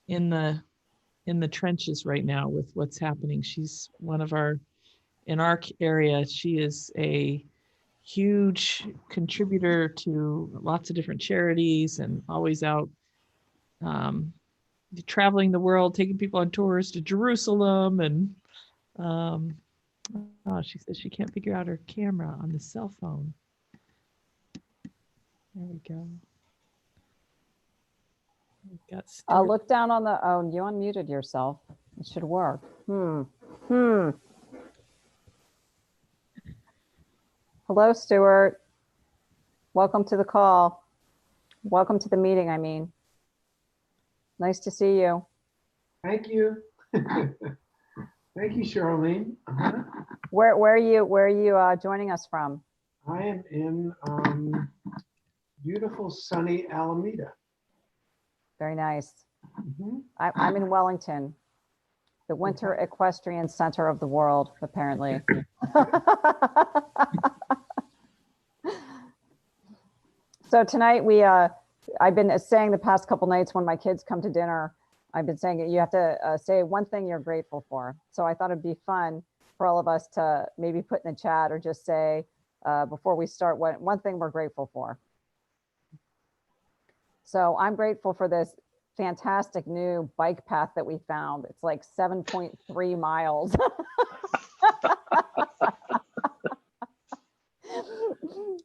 in the trenches right now with what's happening. She's one of our in our area. She is a huge contributor to lots of different charities and always out um, traveling the world, taking people on tours to Jerusalem. And um, oh, she says she can't figure out her camera on the cell phone. There we go. We've got Look down on the, oh, you unmuted yourself. It should work. Hello, Stuart. Welcome to the call. Welcome to the meeting, I mean. Nice to see you. Thank you. Thank you, Charlene. Where are you joining us from? I am in beautiful sunny Alameda. Very nice. I'm in Wellington, the winter equestrian center of the world, apparently. So tonight I've been saying the past couple nights when my kids come to dinner, I've been saying you have to say one thing you're grateful for. So I thought it'd be fun for all of us to maybe put in the chat or just say before we start one thing we're grateful for. So I'm grateful for this fantastic new bike path that we found. It's like 7.3 miles.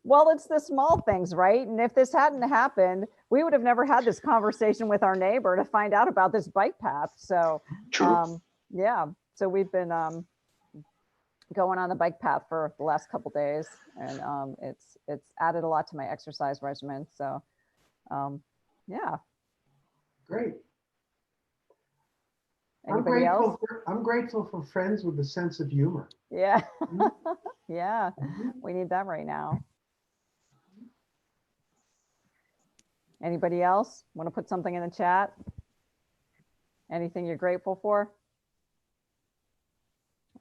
Well, it's the small things, right? And if this hadn't happened, we would have never had this conversation with our neighbor to find out about this bike path. So, yeah, so we've been going on the bike path for the last couple days, and it's added a lot to my exercise regimen. So, yeah. Great. Anybody else? I'm grateful for friends with a sense of humor. Yeah. Yeah, we need that right now. Anybody else want to put something in the chat? Anything you're grateful for?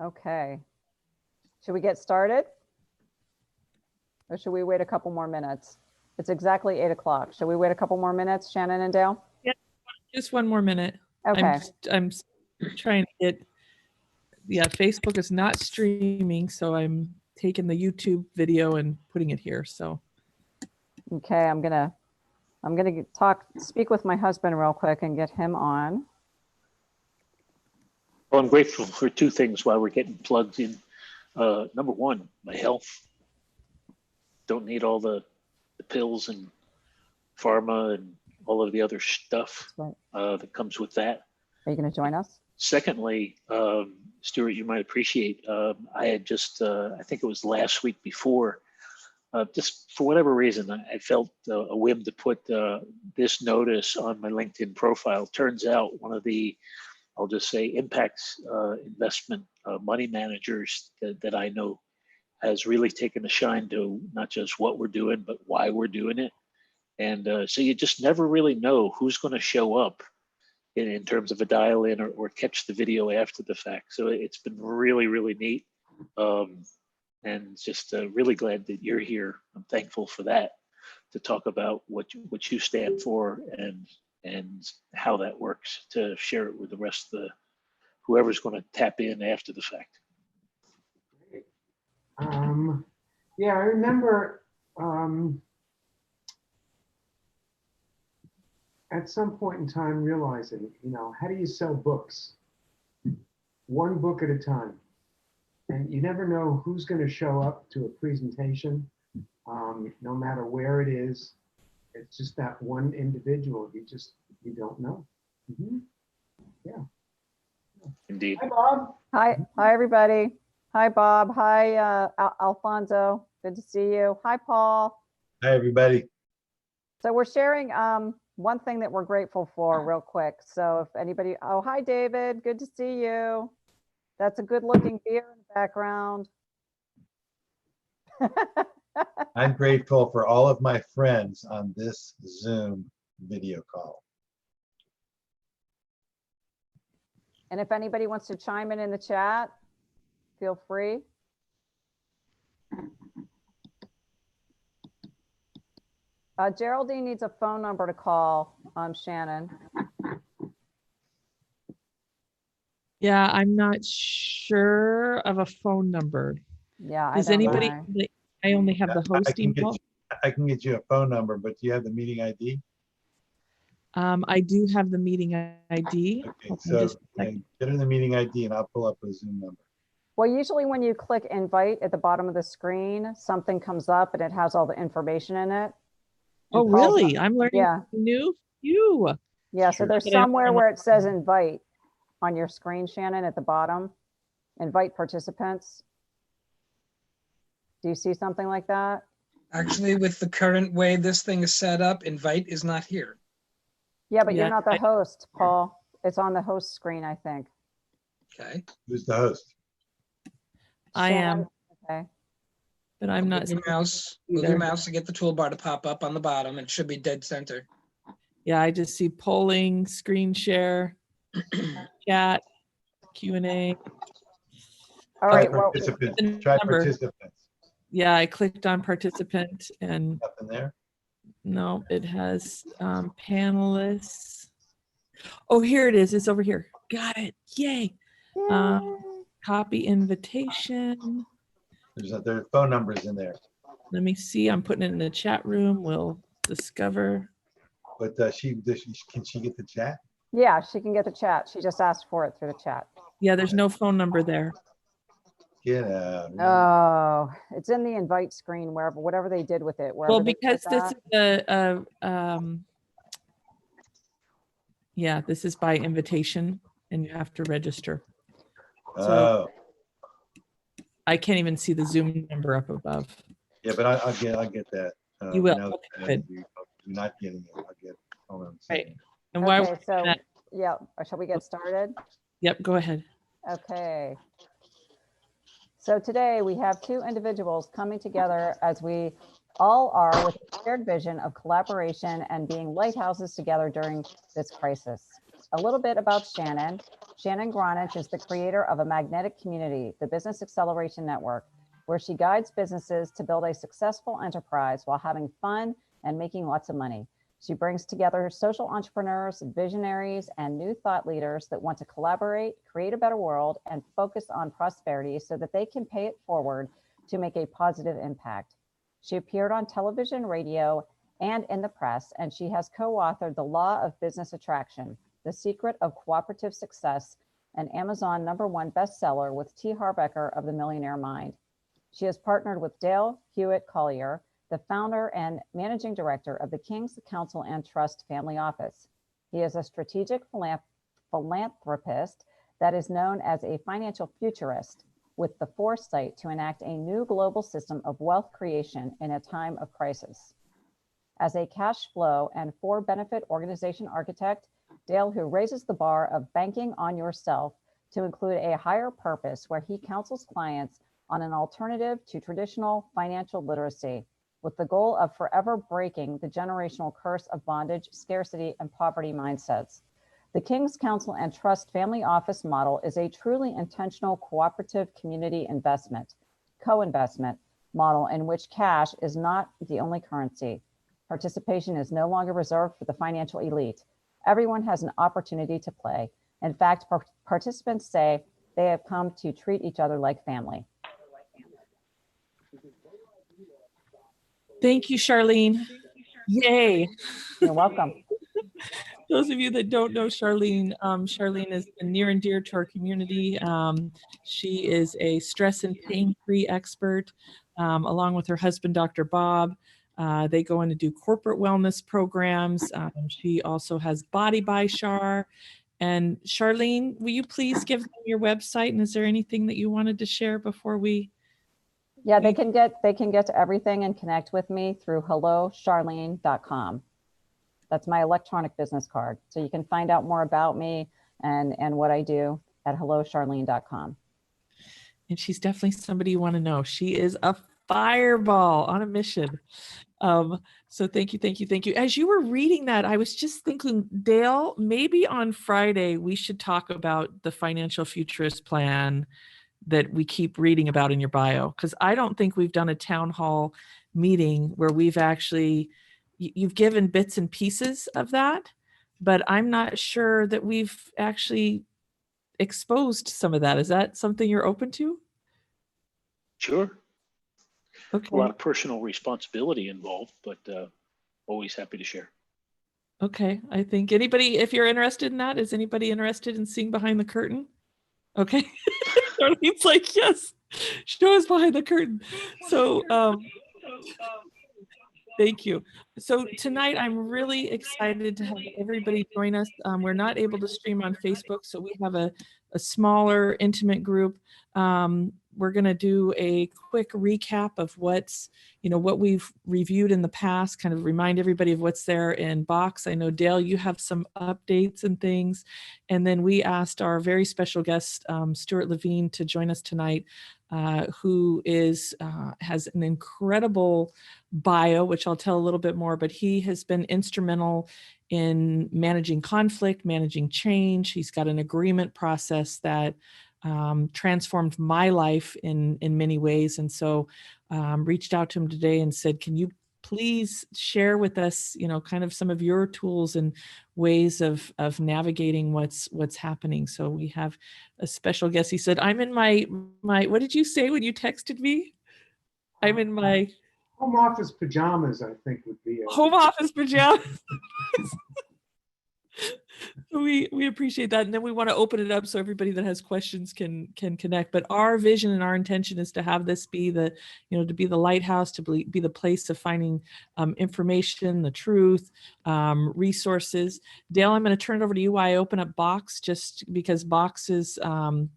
Okay. Should we get started? Or should we wait a couple more minutes? It's exactly 8 o'clock. Should we wait a couple more minutes, Shannon and Dale? Yeah, just one more minute. Okay. I'm trying to get, yeah, Facebook is not streaming, so I'm taking the YouTube video and putting it here. So. Okay, I'm gonna speak with my husband real quick and get him on. Well, I'm grateful for two things while we're getting plugged in. Number one, my health. Don't need all the pills and pharma and all of the other stuff that comes with that. Are you going to join us? Secondly, Stuart, you might appreciate, I had just, I think it was last week before, just for whatever reason, I felt a whim to put this notice on my LinkedIn profile. Turns out one of the, I'll just say, impact investment money managers that I know has really taken a shine to not just what we're doing, but why we're doing it. And so you just never really know who's going to show up in terms of a dial in or catch the video after the fact. So it's been really, really neat. And just really glad that you're here. I'm thankful for that, to talk about what you stand for and how that works, to share it with the rest of the whoever's going to tap in after the fact. Yeah, I remember at some point in time realizing, how do you sell books? One book at a time. And you never know who's going to show up to a presentation, no matter where it is. It's just that one individual. You don't know. Yeah. Indeed. Hi, Bob. Hi, everybody. Hi, Bob. Hi, Alfonso. Good to see you. Hi, Paul. Hi, everybody. So we're sharing one thing that we're grateful for real quick. So if anybody, oh, hi, David. Good to see you. That's a good looking beer in the background. I'm grateful for all of my friends on this Zoom video call. And if anybody wants to chime in the chat, feel free. Geraldine needs a phone number to call Shannon. Yeah, I'm not sure of a phone number. Yeah, I Does don't anybody, know. I only have the I host can email. I can get you a phone number, but do you have the meeting ID? I do have the meeting ID. Okay, Hold on so just a yeah, second. get her the meeting ID and I'll pull up a Zoom number. Well, usually when you click invite at the bottom of the screen, something comes up and it has all the information in it. Oh, And Paul's, really? I'm learning yeah, something new. You. yeah. So Sure. there's But I don't somewhere know. where it says invite on your screen, Shannon, at the bottom. Invite participants. Do you see something like that? Actually, with the current way this thing is set up, invite is not here. Yeah, but you're Yeah, not the host, Paul. It's on the host screen, I think. Okay. Who's the host? I Shannon, am, okay. but I'm not. Move your mouse, move either. your mouse to get the toolbar to pop up on the bottom. It should be dead center. Yeah, I just see polling, screen share, chat, Q&A. All Try right, well, participants. the Try number. participants. Yeah, I clicked on participant and Nothing there. no, it has panelists. Oh, here it is. It's over here. Got it. Yay. yay. Copy invitation. There are phone numbers in there, Let me see. I'm putting it in the chat room. We'll discover. but can she get the chat? Yeah, she can get the chat. She just asked for it through the chat. Yeah, there's no phone number there. Get out. Oh, it's in the invite screen, wherever, whatever they did with it. Well, Wherever they because put this that. is yeah, this is by invitation and you have to register. Oh, I can't even see the Zoom number up above. yeah, but I'll get that. You will. now Okay, that good. You're not getting it. I'll get it. Hold on a Right. second. And why? Okay, so, yeah, shall we get started? Yep, go ahead. Okay. So today we have two individuals coming together as we all are with a shared vision of collaboration and being lighthouses together during this crisis. A little bit about Shannon. Shannon Gronich is the creator of a magnetic community, the Business Acceleration Network, where she guides businesses to build a successful enterprise while having fun and making lots of money. She brings together social entrepreneurs, visionaries, and new thought leaders that want to collaborate, create a better world, and focus on prosperity so that they can pay it forward to make a positive impact. She appeared on television, radio, and in the press, and she has co-authored The Law of Business Attraction, The Secret of Cooperative Success, an Amazon #1 bestseller with T. Harbecker of The Millionaire Mind. She has partnered with Dale Hewitt Collier, the founder and managing director of the King's Counsel and Trust Family Office. He is a strategic philanthropist that is known as a financial futurist with the foresight to enact a new global system of wealth creation in a time of crisis. As a cash flow and for-benefit organization architect, Dale, who raises the bar of banking on yourself to include a higher purpose where he counsels clients on an alternative to traditional financial literacy, with the goal of forever breaking the generational curse of bondage, scarcity, and poverty mindsets. The King's Counsel and Trust Family Office model is a truly intentional cooperative community investment, co-investment model in which cash is not the only currency. Participation is no longer reserved for the financial elite. Everyone has an opportunity to play. In fact, participants say they have come to treat each other like family. Thank you, Charlene. Yay. You're welcome. Those of you that don't know Charlene, Charlene is near and dear to our community. She is a stress and pain-free expert, along with her husband, Dr. Bob. They go in to do corporate wellness programs. She also has Body by Char. And Charlene, will you please give them your website? And is there anything that you wanted to share before we? Yeah, they can get to everything and connect with me through hellocharlene.com. That's my electronic business card. So you can find out more about me and what I do at hellocharlene.com. And she's definitely somebody you want to know. She is a fireball on a mission. So thank you, thank you, thank you. As you were reading that, I was just thinking, Dale, maybe on Friday we should talk about the financial futurist plan that we keep reading about in your bio, because I don't think we've done a town hall meeting where we've actually, you've given bits and pieces of that, but I'm not sure that we've actually exposed some of that. Is that something you're open to? Sure. A lot Okay. of personal responsibility involved, but always happy to share. Okay. I think anybody, if you're interested in that, is anybody interested in seeing behind the curtain? Okay. Darlene's like, yes, show us behind the curtain. So, thank you. So tonight, I'm really excited to have everybody join us. We're not able to stream on Facebook, so we have a smaller, intimate group. We're going to do a quick recap of what we've reviewed in the past, kind of remind everybody of what's there in Box. I know, Dale, you have some updates and things. And then we asked our very special guest, Stuart Levine, to join us tonight, who has an incredible bio, which I'll tell a little bit more, but he has been instrumental in managing conflict, managing change. He's got an agreement process that transformed my life in many ways. And so reached out to him today and said, can you please share with us, kind of some of your tools and ways of navigating what's happening. So we have a special guest. He said, I'm in my, what did you say when you texted me? I'm in my home office pajamas, I think would be a home office pajamas. We appreciate that. And then we want to open it up so everybody that has questions can connect. But our vision and our intention is to have this be to be the lighthouse, to be the place of finding information, the truth, resources. Dale, I'm going to turn it over to you while I open up Box, just because Box is one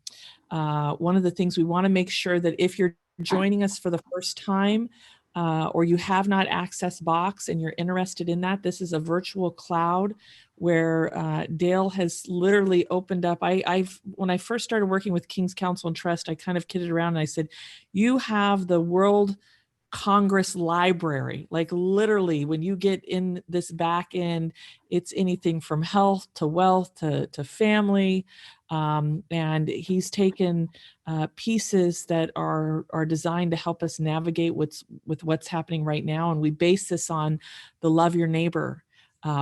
of the things we want to make sure that if you're joining us for the first time, or you have not accessed Box and you're interested in that, this is a virtual cloud where Dale has literally opened up. When I first started working with King's Council and Trust, I kind of kidded around and I said, you have the World Congress Library. Like literally, when you get in this back end, it's anything from health to wealth to family. And he's taken pieces that are designed to help us navigate what's happening right now. And we base this on the Love Your Neighbor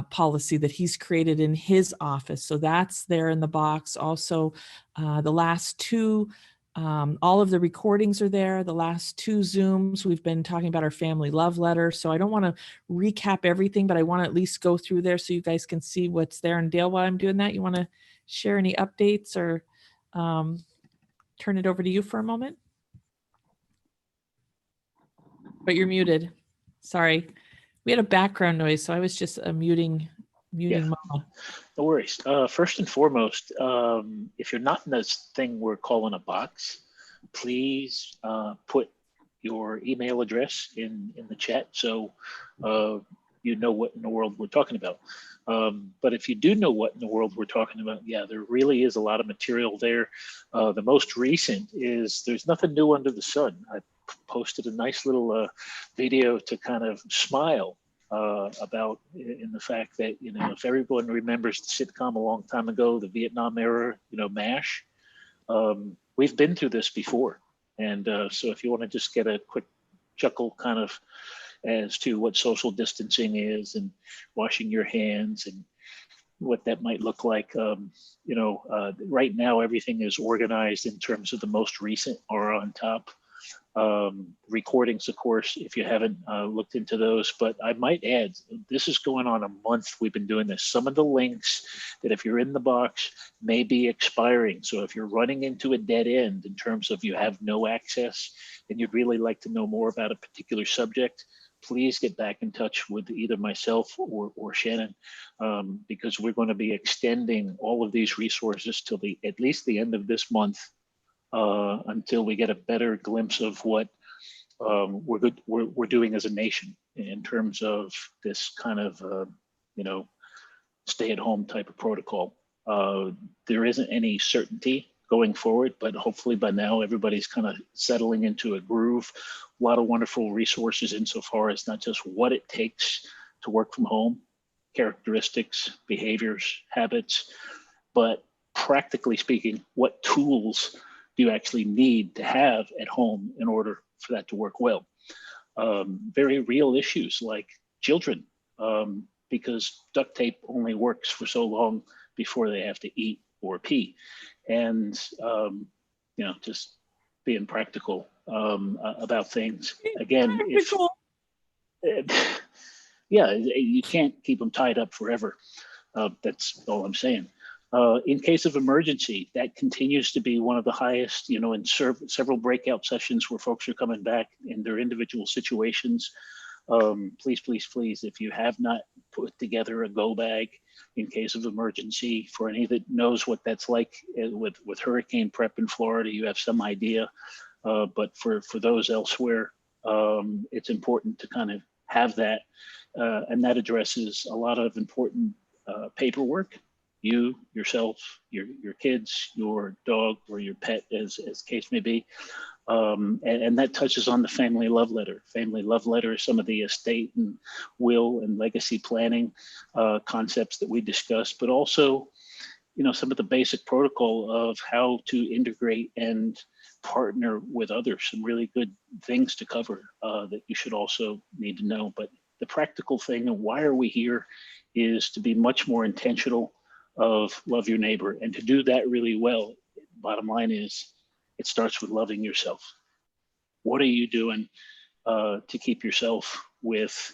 policy that he's created in his office. So that's there in the Box. Also, the last two, all of the recordings are there. The last two Zooms, we've been talking about our family love letter. So I don't want to recap everything, but I want to at least go through there so you guys can see what's there. And Dale, while I'm doing that, you want to share any updates or turn it over to you for a moment? But you're muted. Sorry. We had a background noise, so I was just muting Mama. No worries. First and foremost, if you're not in this thing we're calling a box, please put your email address in the chat so you know what in the world we're talking about. But if you do know what in the world we're talking about, yeah, there really is a lot of material there. The most recent is There's Nothing New Under the Sun. I posted a nice little video to kind of smile about in the fact that, if everyone remembers the sitcom a long time ago, the Vietnam era, MASH, we've been through this before. And so if you want to just get a quick chuckle kind of as to what social distancing is and washing your hands and what that might look like, right now, everything is organized in terms of the most recent are on top. Recordings, of course, if you haven't looked into those, but I might add, this is going on a month we've been doing this. Some of the links that if you're in the box may be expiring. So if you're running into a dead end in terms of you have no access and you'd really like to know more about a particular subject, please get back in touch with either myself or Shannon, because we're going to be extending all of these resources till at least the end of this month. Until we get a better glimpse of what we're doing as a nation in terms of this kind of stay-at-home type of protocol. There isn't any certainty going forward, but hopefully by now everybody's kind of settling into a groove. A lot of wonderful resources insofar as not just what it takes to work from home, characteristics, behaviors, habits, but practically speaking, what tools do you actually need to have at home in order for that to work well? Very real issues like children, because duct tape only works for so long before they have to eat or pee. And, just being practical about things. Again, Practical. yeah, you can't keep them tied up forever. That's all I'm saying. In case of emergency, that continues to be one of the highest, in several breakout sessions where folks are coming back in their individual situations. Please, please, please, if you have not put together a go bag in case of emergency, for any that knows what that's like with hurricane prep in Florida, you have some idea. But for those elsewhere, it's important to kind of have that. And that addresses a lot of important paperwork. You, yourself, your kids, your dog, or your pet, as case may be. And that touches on the family love letter. Family love letter is some of the estate and will and legacy planning concepts that we discussed, but also, some of the basic protocol of how to integrate and partner with others. Some really good things to cover that you should also need to know. But the practical thing and why are we here is to be much more intentional of love your neighbor, and to do that really well. Bottom line is, it starts with loving yourself. What are you doing to keep yourself with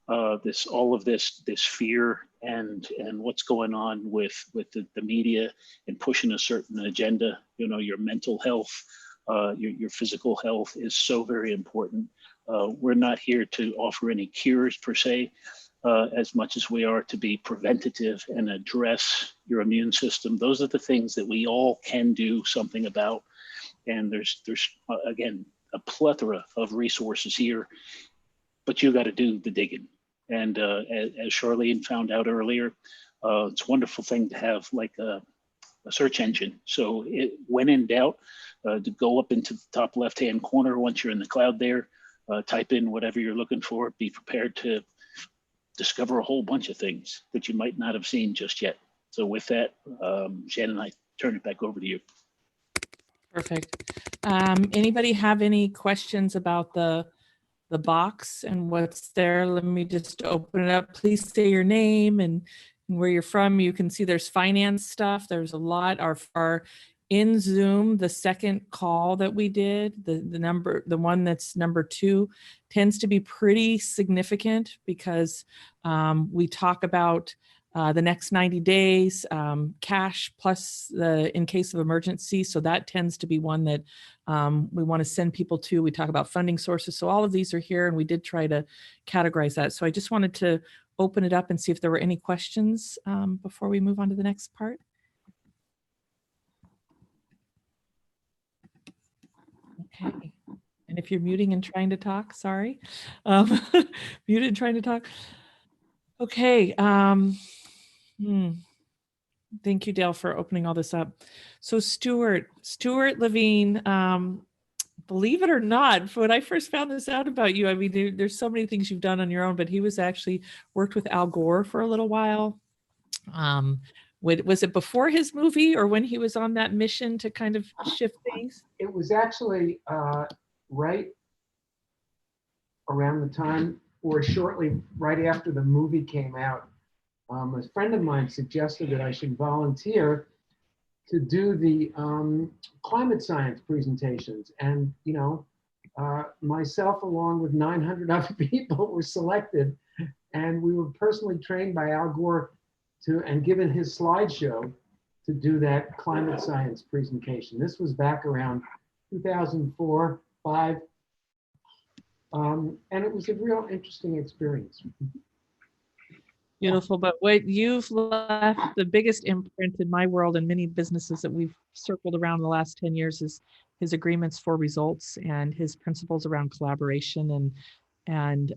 all of this fear and what's going on with the media and pushing a certain agenda? Your mental health, your physical health is so very important. We're not here to offer any cures per se, as much as we are to be preventative and address your immune system. Those are the things that we all can do something about. And there's again, a plethora of resources here, but you got to do the digging. And as Charlene found out earlier, it's a wonderful thing to have like a search engine. So when in doubt, to go up into the top left-hand corner, once you're in the cloud there, type in whatever you're looking for, be prepared to discover a whole bunch of things that you might not have seen just yet. So with that, Shannon, I turn it back over to you. Perfect. Anybody have any questions about the box and what's there? Let me just open it up. Please say your name and where you're from. You can see there's finance stuff. There's a lot. Our in Zoom, the second call that we did, the one that's number 2 tends to be pretty significant because we talk about the next 90 days, cash plus the in case of emergency. So that tends to be one that we want to send people to. We talk about funding sources. So all of these are here, and we did try to categorize that. So I just wanted to open it up and see if there were any questions before we move on to the next part. Okay. And if you're muting and trying to talk, sorry. Muted and trying to talk. Okay. Thank you, Dale, for opening all this up. So Stuart Levine, believe it or not, when I first found this out about you, I mean, there's so many things you've done on your own, but he was actually worked with Al Gore for a little while. Was it before his movie or when he was on that mission to kind of shift things? It was actually right around the time or shortly right after the movie came out. A friend of mine suggested that I should volunteer to do the climate science presentations. And, myself along with 900 other people were selected, and we were personally trained by Al Gore and given his slideshow to do that climate science presentation. This was back around 2004, 5. And it was a real interesting experience. Beautiful. But what you've left, the biggest imprint in my world and many businesses that we've circled around the last 10 years is his agreements for results and his principles around collaboration. And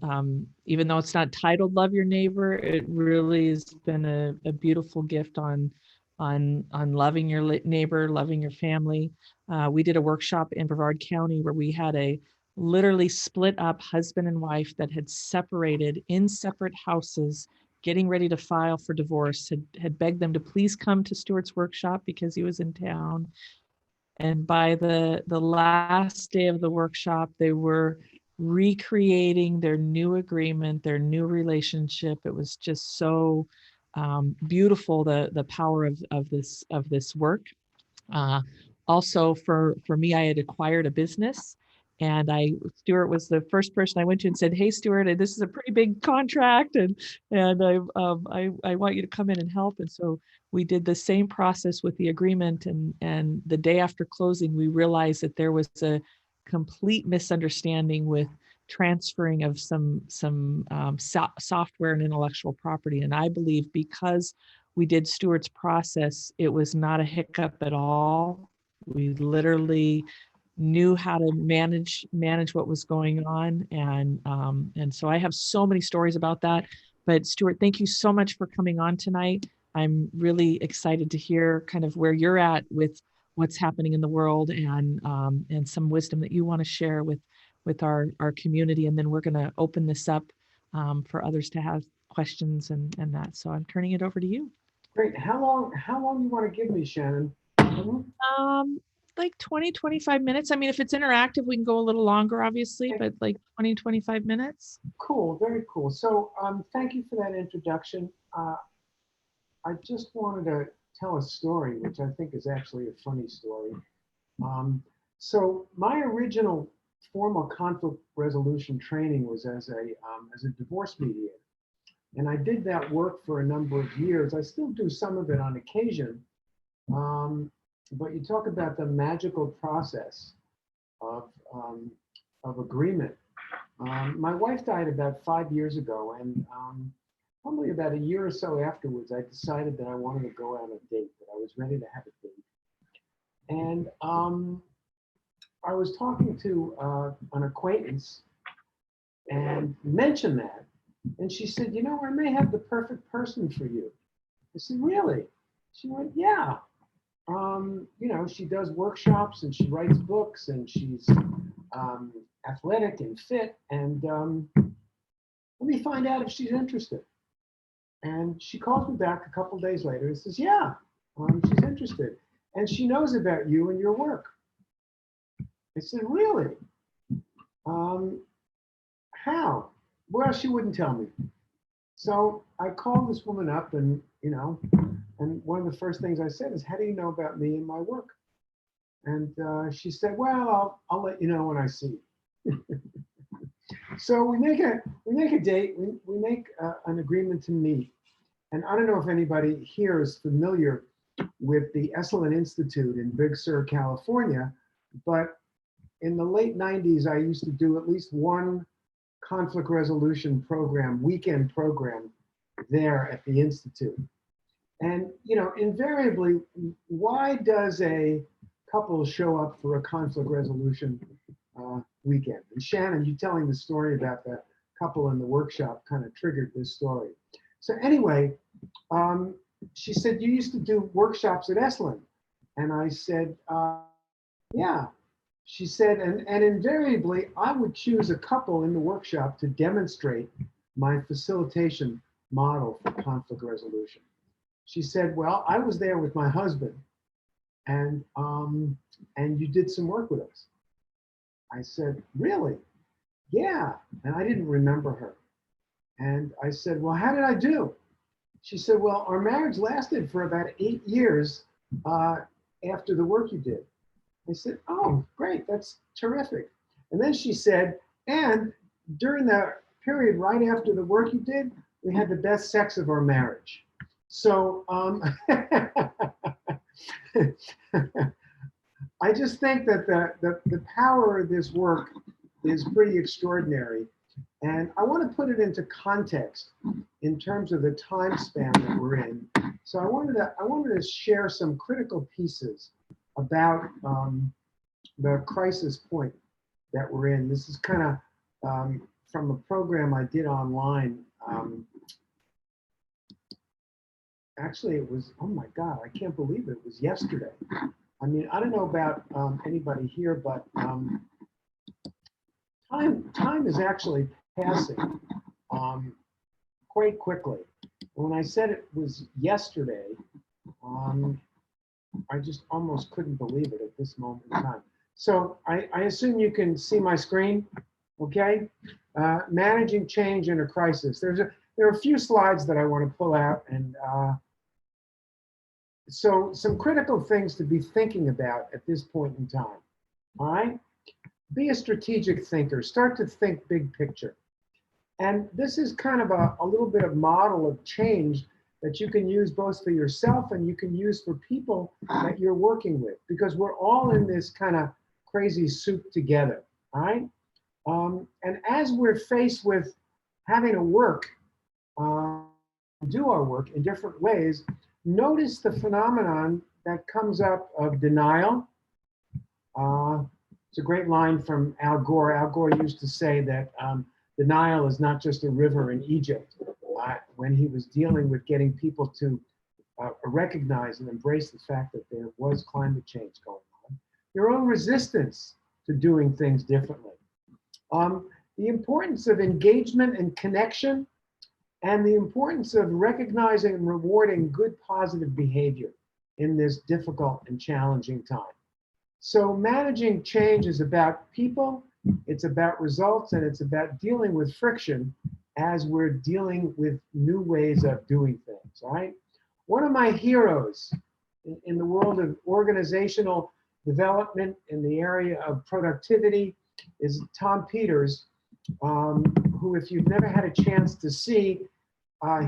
even though it's not titled Love Your Neighbor, it really has been a beautiful gift on loving your neighbor, loving your family. We did a workshop in Brevard County where we had a literally split up husband and wife that had separated in separate houses, getting ready to file for divorce, had begged them to please come to Stuart's workshop because he was in town. And by the last day of the workshop, they were recreating their new agreement, their new relationship. It was just so beautiful the power of this work. Also, for me, I had acquired a business, and Stuart was the first person I went to and said, "Hey, Stuart, this is a pretty big contract, and I want you to come in and help." And so we did the same process with the agreement, and the day after closing, we realized that there was a complete misunderstanding with transferring of some software and intellectual property. And I believe because we did Stuart's process, it was not a hiccup at all. We literally knew how to manage what was going on, and so I have so many stories about that. But Stuart, thank you so much for coming on tonight. I'm really excited to hear kind of where you're at with what's happening in the world, and some wisdom that you want to share with our community. And then we're going to open this up for others to have questions and that. So I'm turning it over to you. Great. How long you want to give me, Shannon? Like 20, 25 minutes. I mean, if it's interactive, we can go a little longer, obviously, but like 20, 25 minutes. Cool. Very cool. So thank you for that introduction. I just wanted to tell a story, which I think is actually a funny story. So my original formal conflict resolution training was as a divorce mediator. And I did that work for a number of years. I still do some of it on occasion. But you talk about the magical process of agreement. My wife died about 5 years ago, and probably about a year or so afterwards, I decided that I wanted to go on a date, that I was ready to have a date. And I was talking to an acquaintance and mentioned that. And she said, "You know, I may have the perfect person for you." I said, "Really?" She went, "Yeah. You know, she does workshops and she writes books and she's athletic and fit. And let me find out if she's interested." And she calls me back a couple days later and says, "Yeah, she's interested. And she knows about you and your work." I said, "Really? How?" Well, she wouldn't tell me. So I called this woman up, and and one of the first things I said is, "How do you know about me and my work?" And she said, "Well, I'll let you know when I see you." So we make a date. We make an agreement to meet. And I don't know if anybody here is familiar with the Esalen Institute in Big Sur, California, but in the late 90s, I used to do at least one conflict resolution program, weekend program there at the Institute. And, invariably, why does a couple show up for a conflict resolution weekend? And Shannon, you telling the story about the couple in the workshop kind of triggered this story. So anyway, she said, "You used to do workshops at Esalen." And I said, "Yeah." She said, and invariably, I would choose a couple in the workshop to demonstrate my facilitation model for conflict resolution. She said, "Well, I was there with my husband, and you did some work with us." I said, "Really?" "Yeah." And I didn't remember her. And I said, "Well, how did I do?" She said, "Well, our marriage lasted for about 8 years after the work you did." I said, "Oh, great, that's terrific." And then she said, "And during the period right after the work you did, we had the best sex of our marriage." So I just think that the power of this work is pretty extraordinary. And I want to put it into context in terms of the time span that we're in. So I wanted to share some critical pieces about the crisis point that we're in. This is kind of from a program I did online. Actually, it was, oh my God, I can't believe it was yesterday. I mean, I don't know about anybody here, but time is actually passing quite quickly. When I said it was yesterday, I just almost couldn't believe it at this moment in time. So I assume you can see my screen, okay? Managing change in a crisis. there are a few slides that I want to pull out, and so some critical things to be thinking about at this point in time. All right, be a strategic thinker. Start to think big picture. And this is kind of a little bit of model of change that you can use both for yourself and you can use for people that you're working with, because we're all in this kind of crazy soup together, all right? And as we're faced with having to work, do our work in different ways, notice the phenomenon that comes up of denial. It's a great line from Al Gore. Al Gore used to say that the Nile is not just a river in Egypt. When he was dealing with getting people to recognize and embrace the fact that there was climate change going on, your own resistance to doing things differently. The importance of engagement and connection, and the importance of recognizing and rewarding good positive behavior in this difficult and challenging time. So managing change is about people, it's about results, and it's about dealing with friction as we're dealing with new ways of doing things, all right? One of my heroes in the world of organizational development in the area of productivity is Tom Peters, who, if you've never had a chance to see,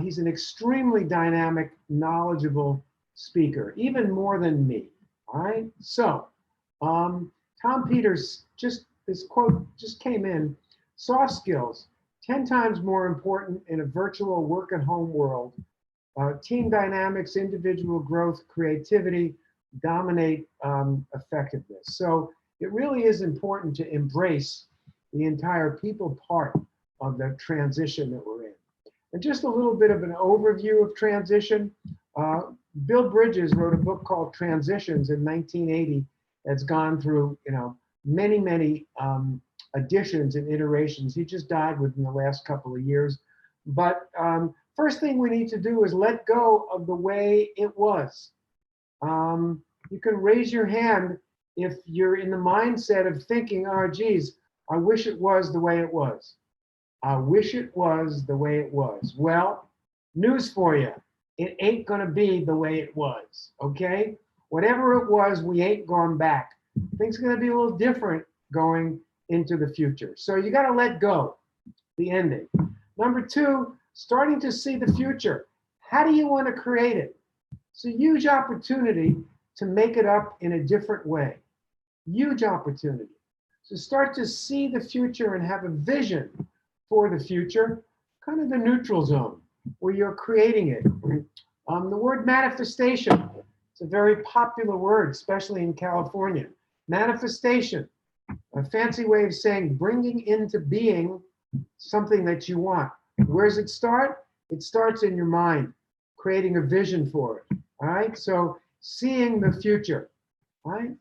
he's an extremely dynamic, knowledgeable speaker, even more than me, all right? So, Tom Peters, this quote just came in, soft skills, 10 times more important in a virtual work at home world. Team dynamics, individual growth, creativity dominate effectiveness. So it really is important to embrace the entire people part of the transition that we're in. And just a little bit of an overview of transition. Bill Bridges wrote a book called Transitions in 1980 that's gone through, many, many additions and iterations. He just died within the last couple of years. But first thing we need to do is let go of the way it was. You can raise your hand if you're in the mindset of thinking, oh, geez, I wish it was the way it was. I wish it was the way it was. Well, news for you. It ain't gonna be the way it was, okay? Whatever it was, we ain't going back. Things are gonna be a little different going into the future. So you gotta let go, the ending. Number two, starting to see the future. How do you wanna create it? It's a huge opportunity to make it up in a different way. Huge opportunity. So start to see the future and have a vision for the future, kind of the neutral zone where you're creating it. The word manifestation, it's a very popular word, especially in California. Manifestation, a fancy way of saying bringing into being something that you want. Where does it start? It starts in your mind, creating a vision for it, all right? So seeing the future, all right?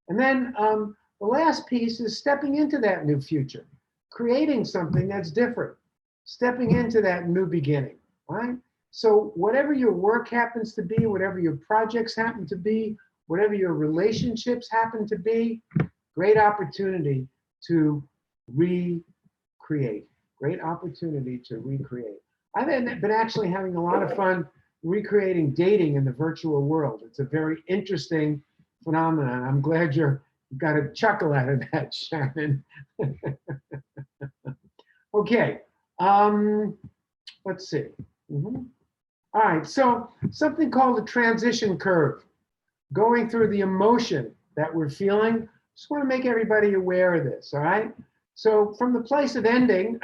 And then the last piece is stepping into that new future, creating something that's different, stepping into that new beginning, all right? So whatever your work happens to be, whatever your projects happen to be, whatever your relationships happen to be, great opportunity to recreate. Great opportunity to recreate. I've been actually having a lot of fun recreating dating in the virtual world. It's a very interesting phenomenon. I'm glad you got a chuckle out of that, Shannon. Okay, let's see. All right, so something called the transition curve, going through the emotion that we're feeling. Just want to make everybody aware of this, all right? So from the place of ending,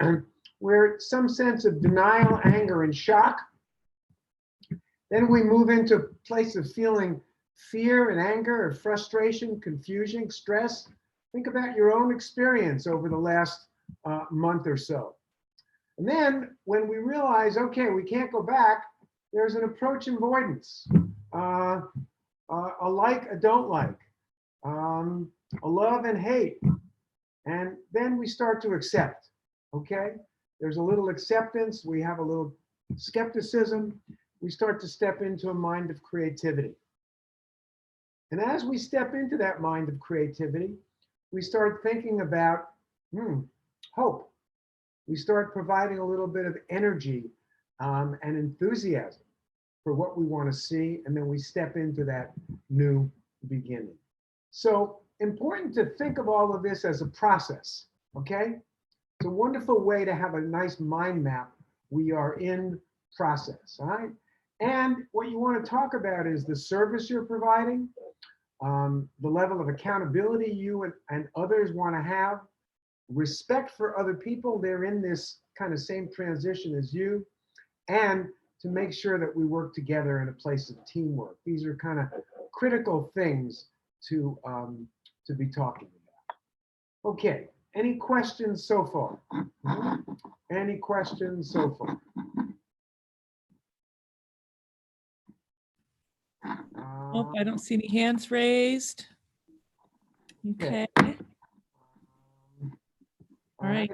we're at some sense of denial, anger, and shock. Then we move into a place of feeling fear and anger, or frustration, confusion, stress. Think about your own experience over the last month or so. And then when we realize, okay, we can't go back, there's an approach avoidance, a like, a don't like, a love and hate. And then we start to accept, okay? There's a little acceptance, we have a little skepticism, we start to step into a mind of creativity. And as we step into that mind of creativity, we start thinking about hope. We start providing a little bit of energy and enthusiasm for what we want to see, and then we step into that new beginning. So important to think of all of this as a process, okay? It's a wonderful way to have a nice mind map. We are in process, all right? And what you want to talk about is the service you're providing, the level of accountability you and others want to have, respect for other people, they're in this kind of same transition as you, and to make sure that we work together in a place of teamwork. These are kind of critical things to be talking about. Okay, any questions so far? Any questions so far? Oh, I don't see any hands raised. Okay, all right.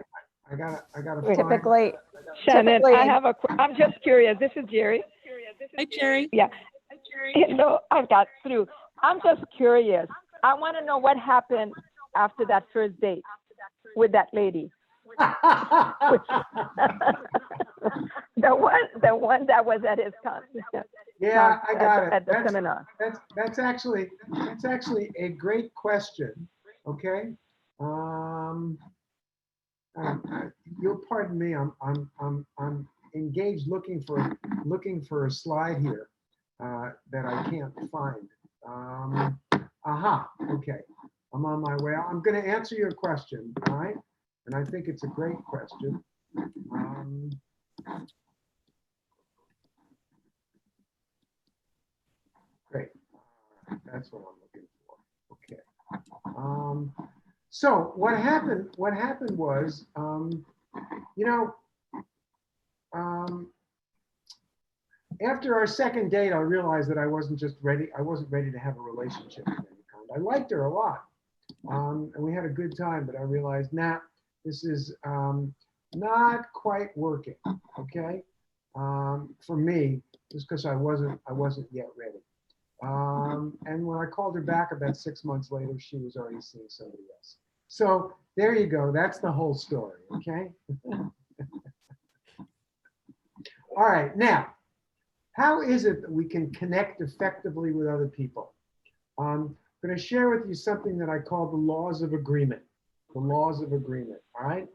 I gotta Wait. find. Typically, Shannon, typically- I'm just curious. This is Jerry. Hi, Jerry. Yeah. No, I've got through. I'm just curious. I want to know what happened after that first date with that lady. The one that was at his concert. Yeah, I got it. At the seminar. That's actually a great question. Okay. You'll pardon me. I'm engaged looking for a slide here that I can't find. Aha. Okay. I'm on my way. I'm going to answer your question. All right. And I think it's a great question. Great. That's what I'm looking for. Okay. So what happened was, after our second date, I realized that I wasn't ready to have a relationship of any kind. I liked her a lot. And we had a good time, but I realized, nah, this is not quite working. Okay. For me, just because I wasn't yet ready. And when I called her back about 6 months later, she was already seeing somebody else. So there you go. That's the whole story. Okay. All right. Now, how is it that we can connect effectively with other people? I'm going to share with you something that I call the laws of agreement. The laws of agreement. All right.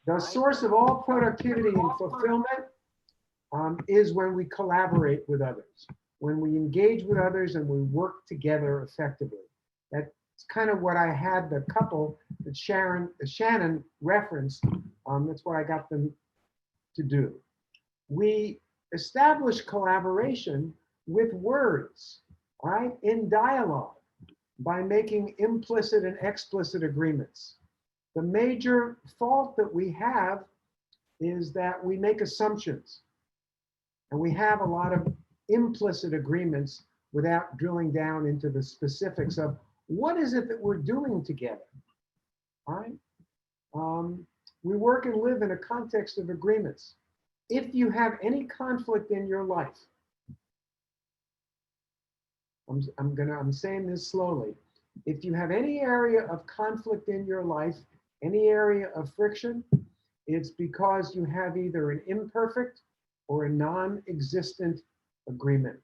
The source of all productivity and fulfillment is when we collaborate with others, when we engage with others and we work together effectively. That's kind of what I had the couple that Shannon referenced. That's what I got them to do. We establish collaboration with words, all right, in dialogue by making implicit and explicit agreements. The major fault that we have is that we make assumptions and we have a lot of implicit agreements without drilling down into the specifics of what is it that we're doing together, all right? We work and live in a context of agreements. If you have any conflict in your life, I'm saying this slowly. If you have any area of conflict in your life, any area of friction, it's because you have either an imperfect or a non-existent agreement.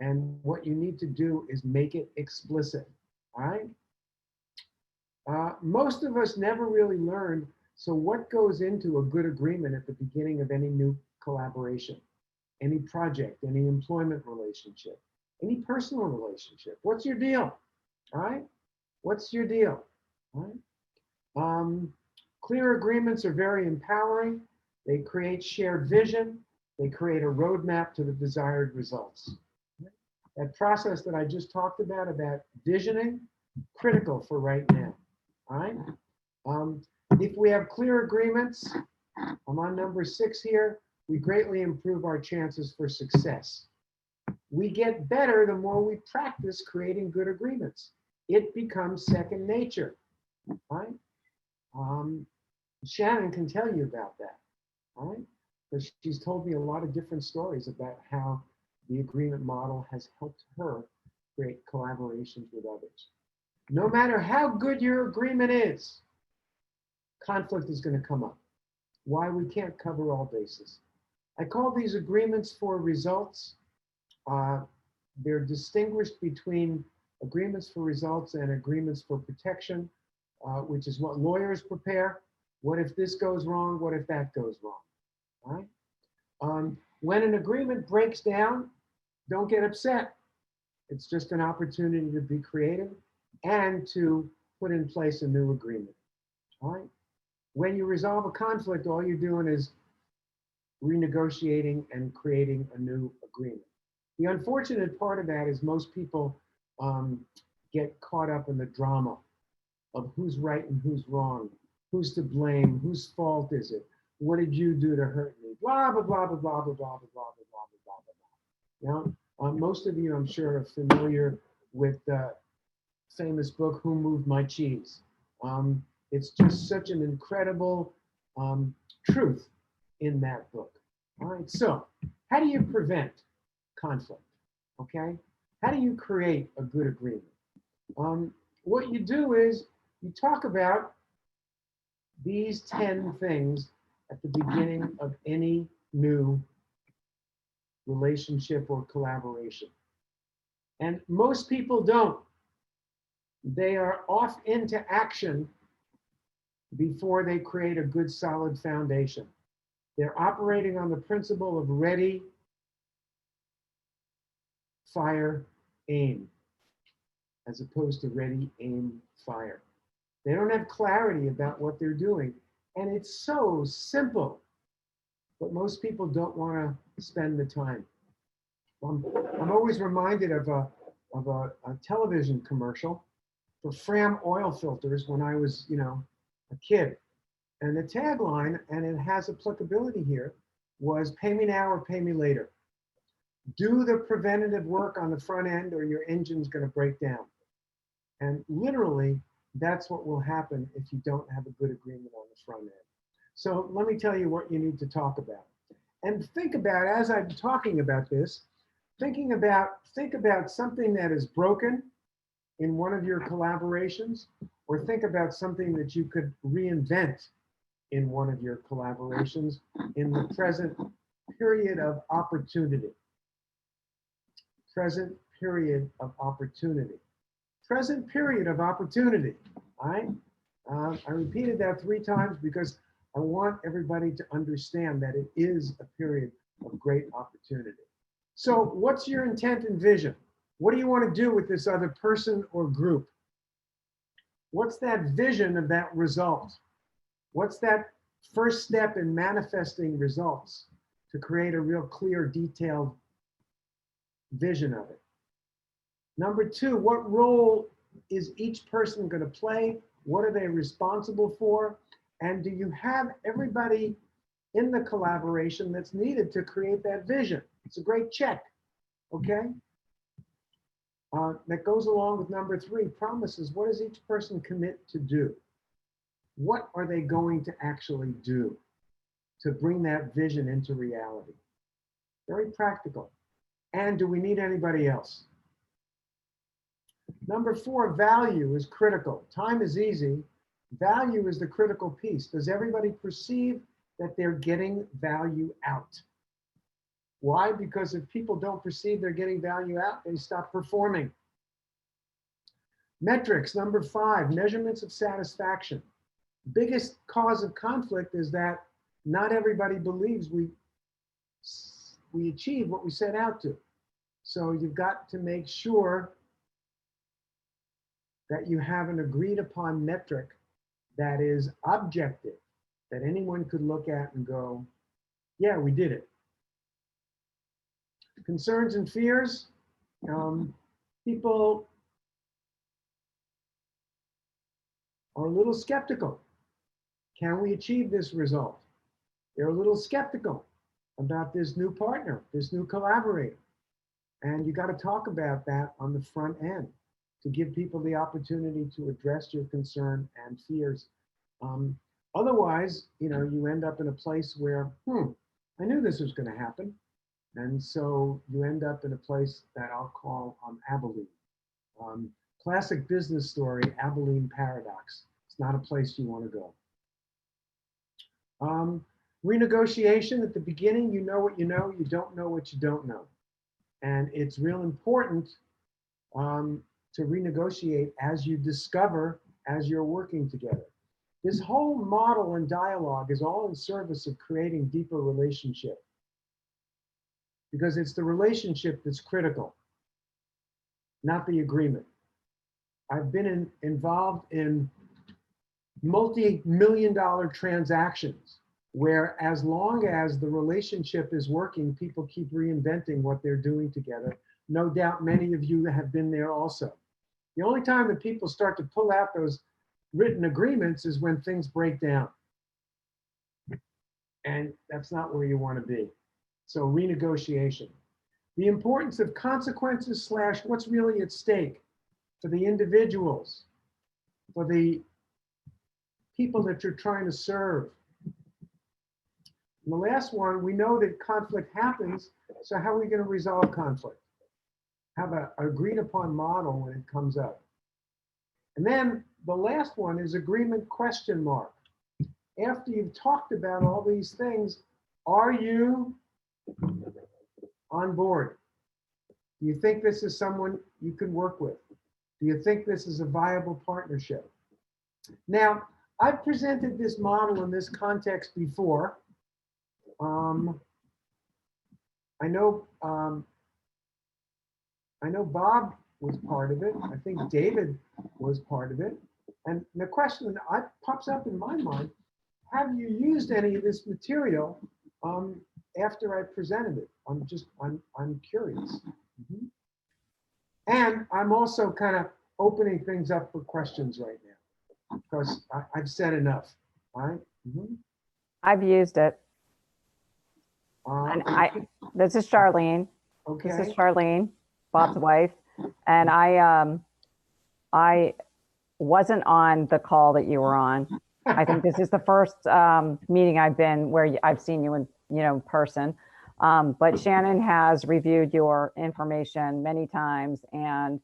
And what you need to do is make it explicit, all right? Most of us never really learned, so what goes into a good agreement at the beginning of any new collaboration, any project, any employment relationship, any personal relationship? What's your deal, all right? What's your deal, all right? Clear agreements are very empowering. They create shared vision. They create a roadmap to the desired results. That process that I just talked about visioning, critical for right now, all right? If we have clear agreements, I'm on number 6 here, we greatly improve our chances for success. We get better the more we practice creating good agreements. It becomes second nature, right? Shannon can tell you about that, all right? Because she's told me a lot of different stories about how the agreement model has helped her create collaborations with others. No matter how good your agreement is, conflict is going to come up. Why? We can't cover all bases. I call these agreements for results. They're distinguished between agreements for results and agreements for protection, which is what lawyers prepare. What if this goes wrong? What if that goes wrong? All right? When an agreement breaks down, don't get upset. It's just an opportunity to be creative and to put in place a new agreement. All right? When you resolve a conflict, all you're doing is renegotiating and creating a new agreement. The unfortunate part of that is most people get caught up in the drama of who's right and who's wrong, who's to blame, whose fault is it, what did you do to hurt me, blah, blah, blah, blah, blah, blah, blah, blah, blah, blah, blah, blah, blah. You know, most of you, I'm sure, are familiar with the famous book, Who Moved My Cheese? It's just such an incredible truth in that book. All right, so how do you prevent conflict? Okay, how do you create a good agreement? What you do is you talk about these 10 things at the beginning of any new relationship or collaboration. And most people don't. They are off into action before they create a good solid foundation. They're operating on the principle of ready, fire, aim, as opposed to ready, aim, fire. They don't have clarity about what they're doing. And it's so simple, but most people don't want to spend the time. I'm always reminded of a television commercial for Fram oil filters when I was, a kid. And the tagline, and it has applicability here, was pay me now or pay me later. Do the preventative work on the front end or your engine's going to break down. And literally, that's what will happen if you don't have a good agreement on the front end. So let me tell you what you need to talk about. And think about, as I'm talking about this, think about something that is broken in one of your collaborations, or think about something that you could reinvent in one of your collaborations in the present period of opportunity. Present period of opportunity. Present period of opportunity, all right? I repeated that 3 times because I want everybody to understand that it is a period of great opportunity. So what's your intent and vision? What do you want to do with this other person or group? What's that vision of that result? What's that first step in manifesting results to create a real clear, detailed vision of it? Number 2, what role is each person going to play? What are they responsible for? And do you have everybody in the collaboration that's needed to create that vision? It's a great check, okay? That goes along with number 3, promises. What does each person commit to do? What are they going to actually do to bring that vision into reality? Very practical. And do we need anybody else? Number 4, value is critical. Time is easy. Value is the critical piece. Does everybody perceive that they're getting value out? Why? Because if people don't perceive they're getting value out, they stop performing. Metrics, number 5, measurements of satisfaction. Biggest cause of conflict is that not everybody believes we achieve what we set out to. So you've got to make sure that you have an agreed upon metric that is objective, that anyone could look at and go, yeah, we did it. Concerns and fears, people are a little skeptical. Can we achieve this result? They're a little skeptical about this new partner, this new collaborator. And you got to talk about that on the front end to give people the opportunity to address your concern and fears. Otherwise, you end up in a place where, I knew this was going to happen. And so you end up in a place that I'll call Abilene. Classic business story, Abilene paradox. It's not a place you want to go. Renegotiation, at the beginning, you know what you know, you don't know what you don't know. And it's real important to renegotiate as you discover, as you're working together. This whole model and dialogue is all in service of creating deeper relationship, because it's the relationship that's critical, not the agreement. I've been involved in multi-million-dollar transactions where, as long as the relationship is working, people keep reinventing what they're doing together. No doubt many of you have been there also. The only time that people start to pull out those written agreements is when things break down. And that's not where you want to be. So renegotiation. The importance of consequences / what's really at stake for the individuals, for the people that you're trying to serve. And the last one, we know that conflict happens, so how are we going to resolve conflict? Have an agreed upon model when it comes up. And then the last one is agreement ? After you've talked about all these things, are you on board? Do you think this is someone you can work with? Do you think this is a viable partnership? Now, I've presented this model in this context before. I know Bob was part of it. I think David was part of it. And the question that pops up in my mind, have you used any of this material after I presented it? I'm curious. And I'm also kind of opening things up for questions right now, because I've said enough. All right. I've used it. And this is Charlene. Okay. This is Charlene, Bob's wife. And I wasn't on the call that you were on. I think this is the first meeting I've been where I've seen you in person. But Shannon has reviewed your information many times, and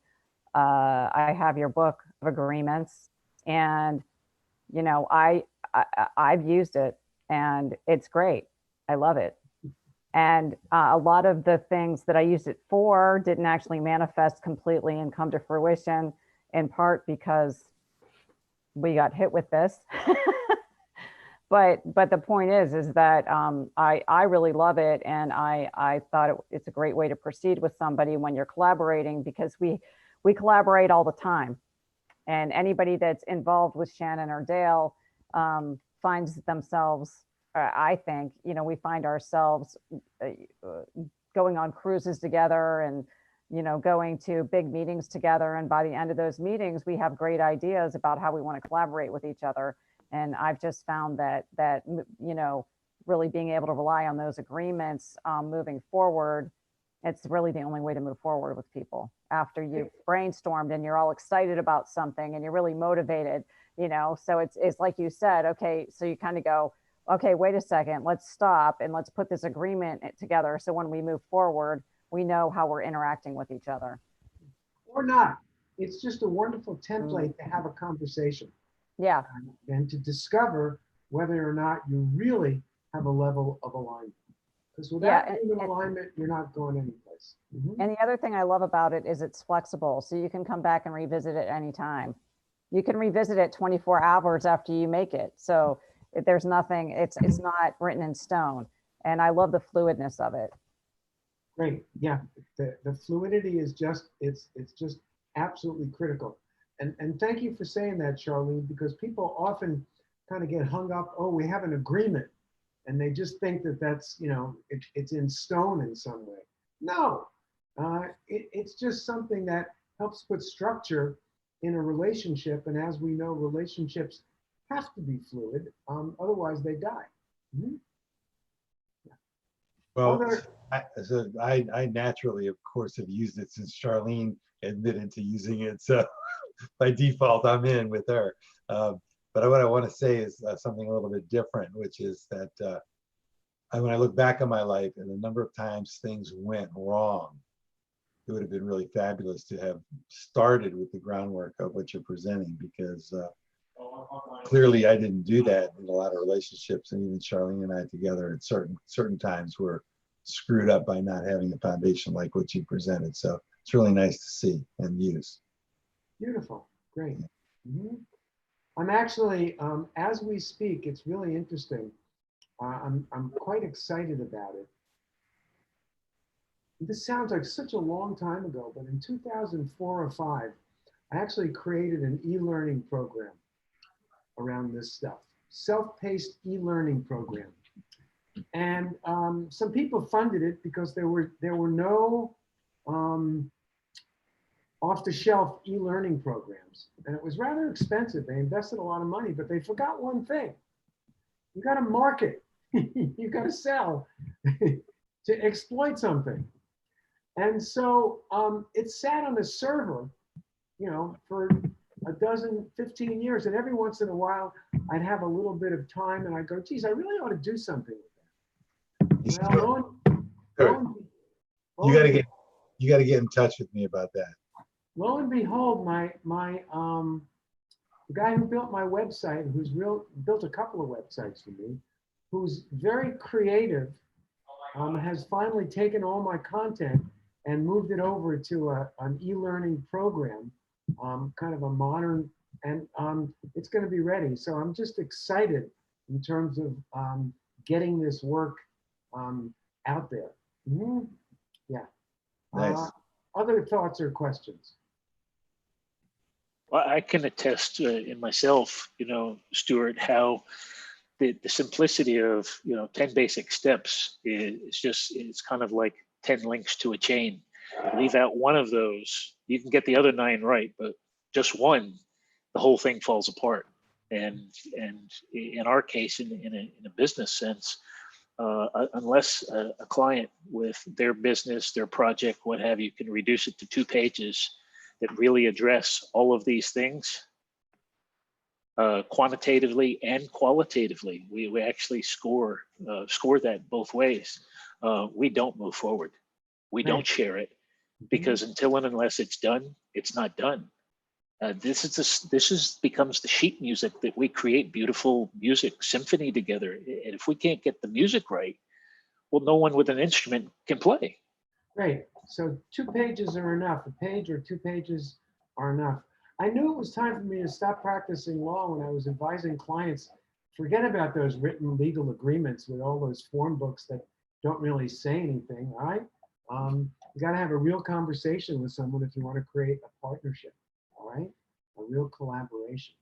I have your book of agreements, and I've used it, and it's great. I love it. And a lot of the things that I used it for didn't actually manifest completely and come to fruition, in part because we got hit with this. But the point is that I really love it, and I thought it's a great way to proceed with somebody when you're collaborating, because we collaborate all the time, and anybody that's involved with Shannon or Dale finds themselves. I think we find ourselves going on cruises together, and going to big meetings together, and by the end of those meetings, we have great ideas about how we want to collaborate with each other. And I've just found that really being able to rely on those agreements moving forward, it's really the only way to move forward with people after you've brainstormed and you're all excited about something and you're really motivated, so it's like you said, okay, so you kind of go, okay, wait a second, let's stop and let's put this agreement together. So when we move forward, we know how we're interacting with each other. Or not. It's just a wonderful template to have a conversation. Yeah. And to discover whether or not you really have a level of alignment. Because without alignment, you're not going anyplace. And the other thing I love about it is it's flexible. So you can come back and revisit it anytime. You can revisit it 24 hours after you make it. So there's nothing, it's not written in stone. And I love the fluidness of it. Great. Yeah. The fluidity is just, it's just absolutely critical. And thank you for saying that, Charlene, because people often kind of get hung up, oh, we have an agreement. And they just think that that's, it's in stone in some way. No, it's just something that helps put structure in a relationship. And as we know, relationships have to be fluid. Otherwise, they die. Well, I naturally, of course, have used it since Charlene admitted to using it. So by default, I'm in with her. But what I want to say is something a little bit different, which is that when I look back on my life and the number of times things went wrong, it would have been really fabulous to have started with the groundwork of what you're presenting, because clearly I didn't do that in a lot of relationships, and even Charlene and I together at certain times were screwed up by not having a foundation like what you presented. So it's really nice to see and use. Beautiful, great. I'm actually, as we speak, it's really interesting. I'm quite excited about it. This sounds like such a long time ago, but in 2004 or 5, I actually created an e-learning program around this stuff, self-paced e-learning program. And some people funded it because there were no off-the-shelf e-learning programs. And it was rather expensive. They invested a lot of money, but they forgot one thing. You got to market. You got to sell to exploit something. And so it sat on a server, you know, for a dozen, 15 years. And every once in a while, I'd have a little bit of time and I'd go, geez, I really ought to do something with that. Well, You got to get in touch with me about that. Lo and behold, the guy who built my website, who's built a couple of websites for me, who's very creative, has finally taken all my content and moved it over to an e-learning program, kind of a modern, and it's going to be ready. So I'm just excited in terms of getting this work out there. Yeah. Nice. Other thoughts or questions? Well, I can attest in myself, you know, Stuart, how the simplicity of, you know, 10 basic steps it's kind of like 10 links to a chain. Leave out one of those, you can get the other 9 right, but just one, the whole thing falls apart. And in our case, in a business sense, unless a client with their business, their project, what have you, can reduce it to 2 pages that really address all of these things quantitatively and qualitatively, we actually score that both ways. We don't move forward. We don't share it, because until and unless it's done, it's not done. This becomes the sheet music that we create beautiful music symphony together. And if we can't get the music right, well, no one with an instrument can play. Great. So 2 pages are enough. A page or 2 pages are enough. I knew it was time for me to stop practicing law when I was advising clients. Forget about those written legal agreements with all those form books that don't really say anything, all right? You got to have a real conversation with someone if you want to create a partnership, all right? A real collaboration.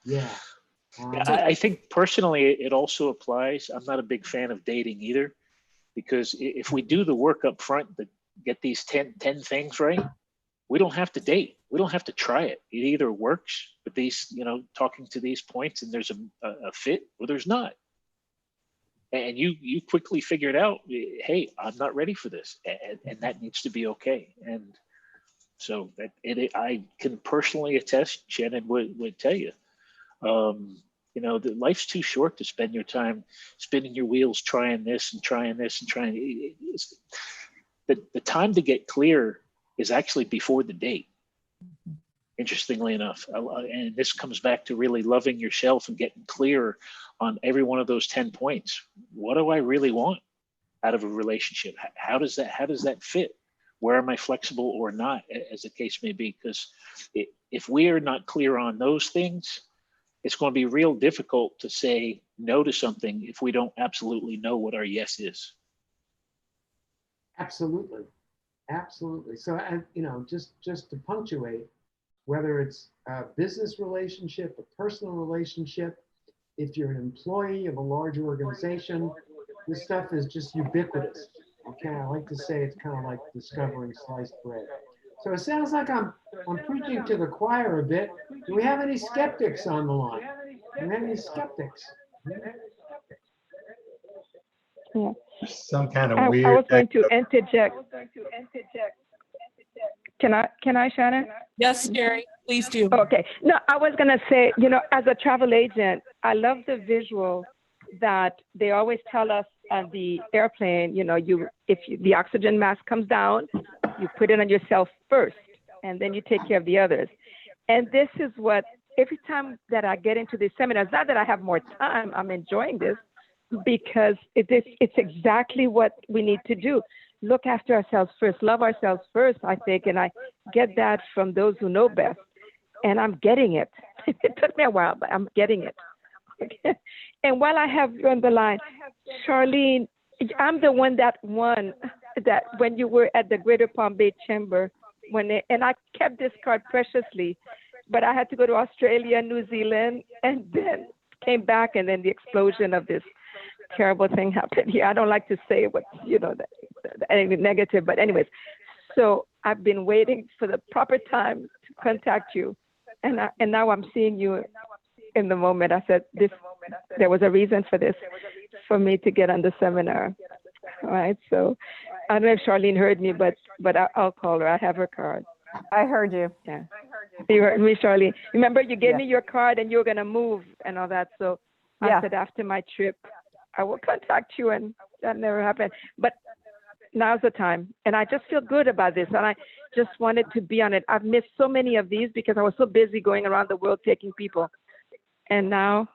Yeah. I think personally, it also applies. I'm not a big fan of dating either, because if we do the work up front to get these 10 things right, we don't have to date. We don't have to try it. It either works with these, you know, talking to these points and there's a fit, or there's not. And you quickly figured out, hey, I'm not ready for this. And that needs to be okay. And so I can personally attest, Shannon would tell you, you know, life's too short to spend your time spinning your wheels, trying this and trying this and trying. The time to get clear is actually before the date, interestingly enough. And this comes back to really loving yourself and getting clear on every one of those 10 points. What do I really want out of a relationship? How does that fit? Where am I flexible or not, as the case may be? Because if we are not clear on those things, it's going to be real difficult to say no to something if we don't absolutely know what our yes is. Absolutely. Absolutely. So, you know, just to punctuate, whether it's a business relationship, a personal relationship, if you're an employee of a large organization, this stuff is just ubiquitous. Okay, I like to say it's kind of like discovering sliced bread. So it sounds like I'm preaching to the choir a bit. Do we have any skeptics on the line? Do we have any skeptics? Yeah. Some kind of I weird. was going to interject. Can I, Shannon? Yes, Sherry, please do. Okay. No, I was going to say, you know, as a travel agent, I love the visual that they always tell us on the airplane, you know, the oxygen mask comes down, you put it on yourself first, and then you take care of the others. And this is what every time that I get into these seminars, not that I have more time, I'm enjoying this because it's exactly what we need to do. Look after ourselves first, love ourselves first, I think, and I get that from those who know best. And I'm getting it. It took me a while, but I'm getting it. Okay. And while I have you on the line, Charlene, I'm the one that won that when you were at the Greater Palm Bay Chamber, and I kept this card preciously, but I had to go to Australia, New Zealand, and then came back, and then the explosion of this terrible thing happened here. I don't like to say what, anything negative, but anyways, so I've been waiting for the proper time to contact you, and now I'm seeing you in the moment. I said there was a reason for this, for me to get on the seminar. All right, so I don't know if Charlene heard me, but I'll call her. I have her card. I heard you. Yeah, you heard me, Charlene. Remember, you gave me your card, and you were gonna move and all that. So I said after my trip, I will contact you, and that never happened. But now's the time, and I just feel good about this, and I just wanted to be on it. I've missed so many of these because I was so busy going around the world taking people, and now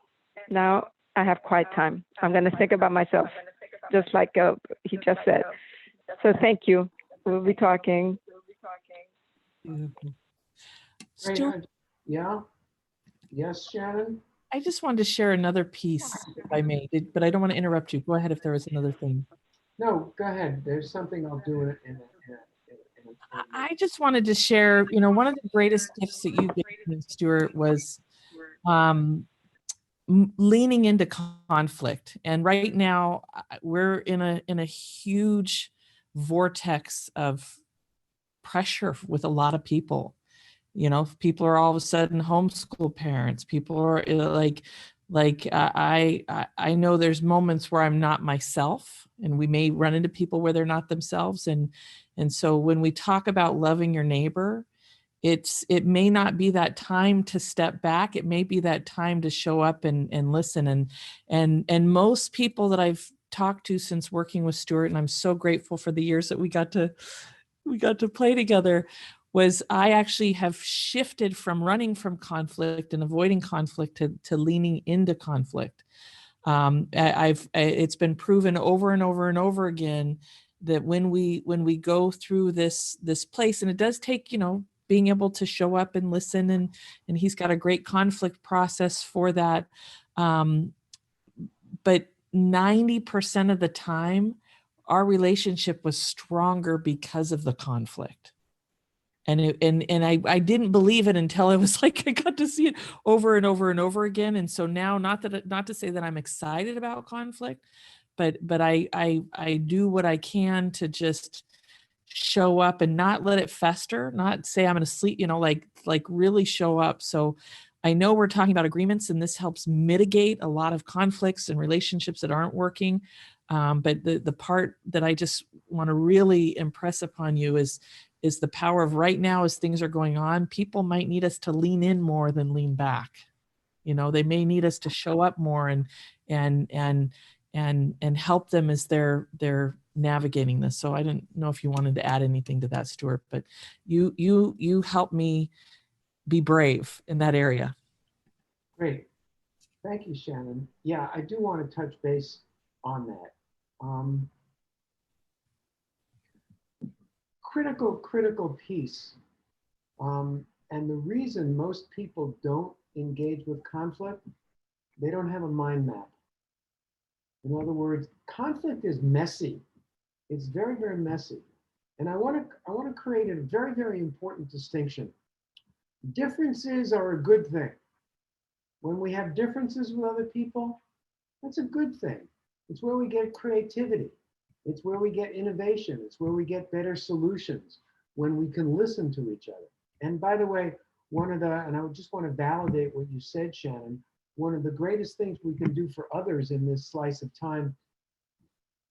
I have quiet time. I'm going to think about myself, just like he just said. So thank you. We'll be talking. Beautiful. Great. Stuart, Yeah. Yes, Shannon? I just wanted to share another piece, if I may, but I don't want to interrupt you. Go ahead if there was another thing. No, go ahead. There's something I'll do in I just wanted to share, one of the greatest gifts that you gave me, Stuart, was leaning into conflict. And right now we're in a huge vortex of pressure with a lot of people. People are all of a sudden homeschool parents. People are I know there's moments where I'm not myself, and we may run into people where they're not themselves. And so when we talk about loving your neighbor, it may not be that time to step back. It may be that time to show up and listen. And most people that I've talked to since working with Stuart, and I'm so grateful for the years that we got to play together, was I actually have shifted from running from conflict and avoiding conflict to leaning into conflict. It's been proven over and over and over again that when we go through this place, and it does take, being able to show up and listen, and he's got a great conflict process for that. But 90% of the time, our relationship was stronger because of the conflict. And I didn't believe it until I was like, I got to see it over and over and over again. And so now, not to say that I'm excited about conflict, but I do what I can to just show up and not let it fester, not say I'm going to sleep, like really show up. So I know we're talking about agreements, and this helps mitigate a lot of conflicts and relationships that aren't working. But the part that I just want to really impress upon you is the power of right now, as things are going on, people might need us to lean in more than lean back. They may need us to show up more and help them as they're navigating this. So I didn't know if you wanted to add anything to that, Stuart, but you helped me be brave in that area. Great. Thank you, Shannon. Yeah, I do want to touch base on that. Critical piece. And the reason most people don't engage with conflict, they don't have a mind map. In other words, conflict is messy. It's very, very messy. And I want to create a very, very important distinction. Differences are a good thing. When we have differences with other people, that's a good thing. It's where we get creativity. It's where we get innovation. It's where we get better solutions, when we can listen to each other. And by the way, and I just want to validate what you said, Shannon, one of the greatest things we can do for others in this slice of time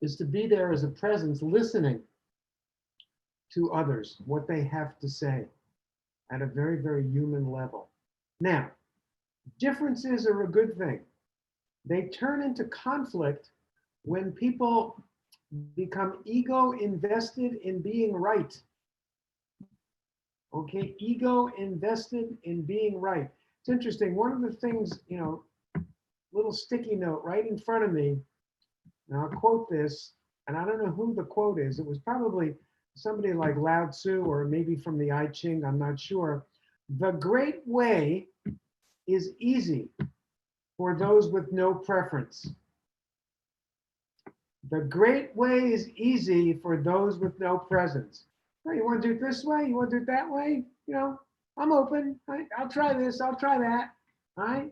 is to be there as a presence, listening to others, what they have to say at a very, very human level. Now, differences are a good thing. They turn into conflict when people become ego invested in being right. Okay, ego invested in being right. It's interesting. One of the things, you know, little sticky note right in front of me. Now I'll quote this, and I don't know who the quote is. It was probably somebody like Lao Tzu or maybe from the I Ching, I'm not sure. The great way is easy for those with no preference. The great way is easy for those with no presence. Oh, you want to do it this way? You want to do it that way? You know, I'm open. I'll try this. I'll try that. All right.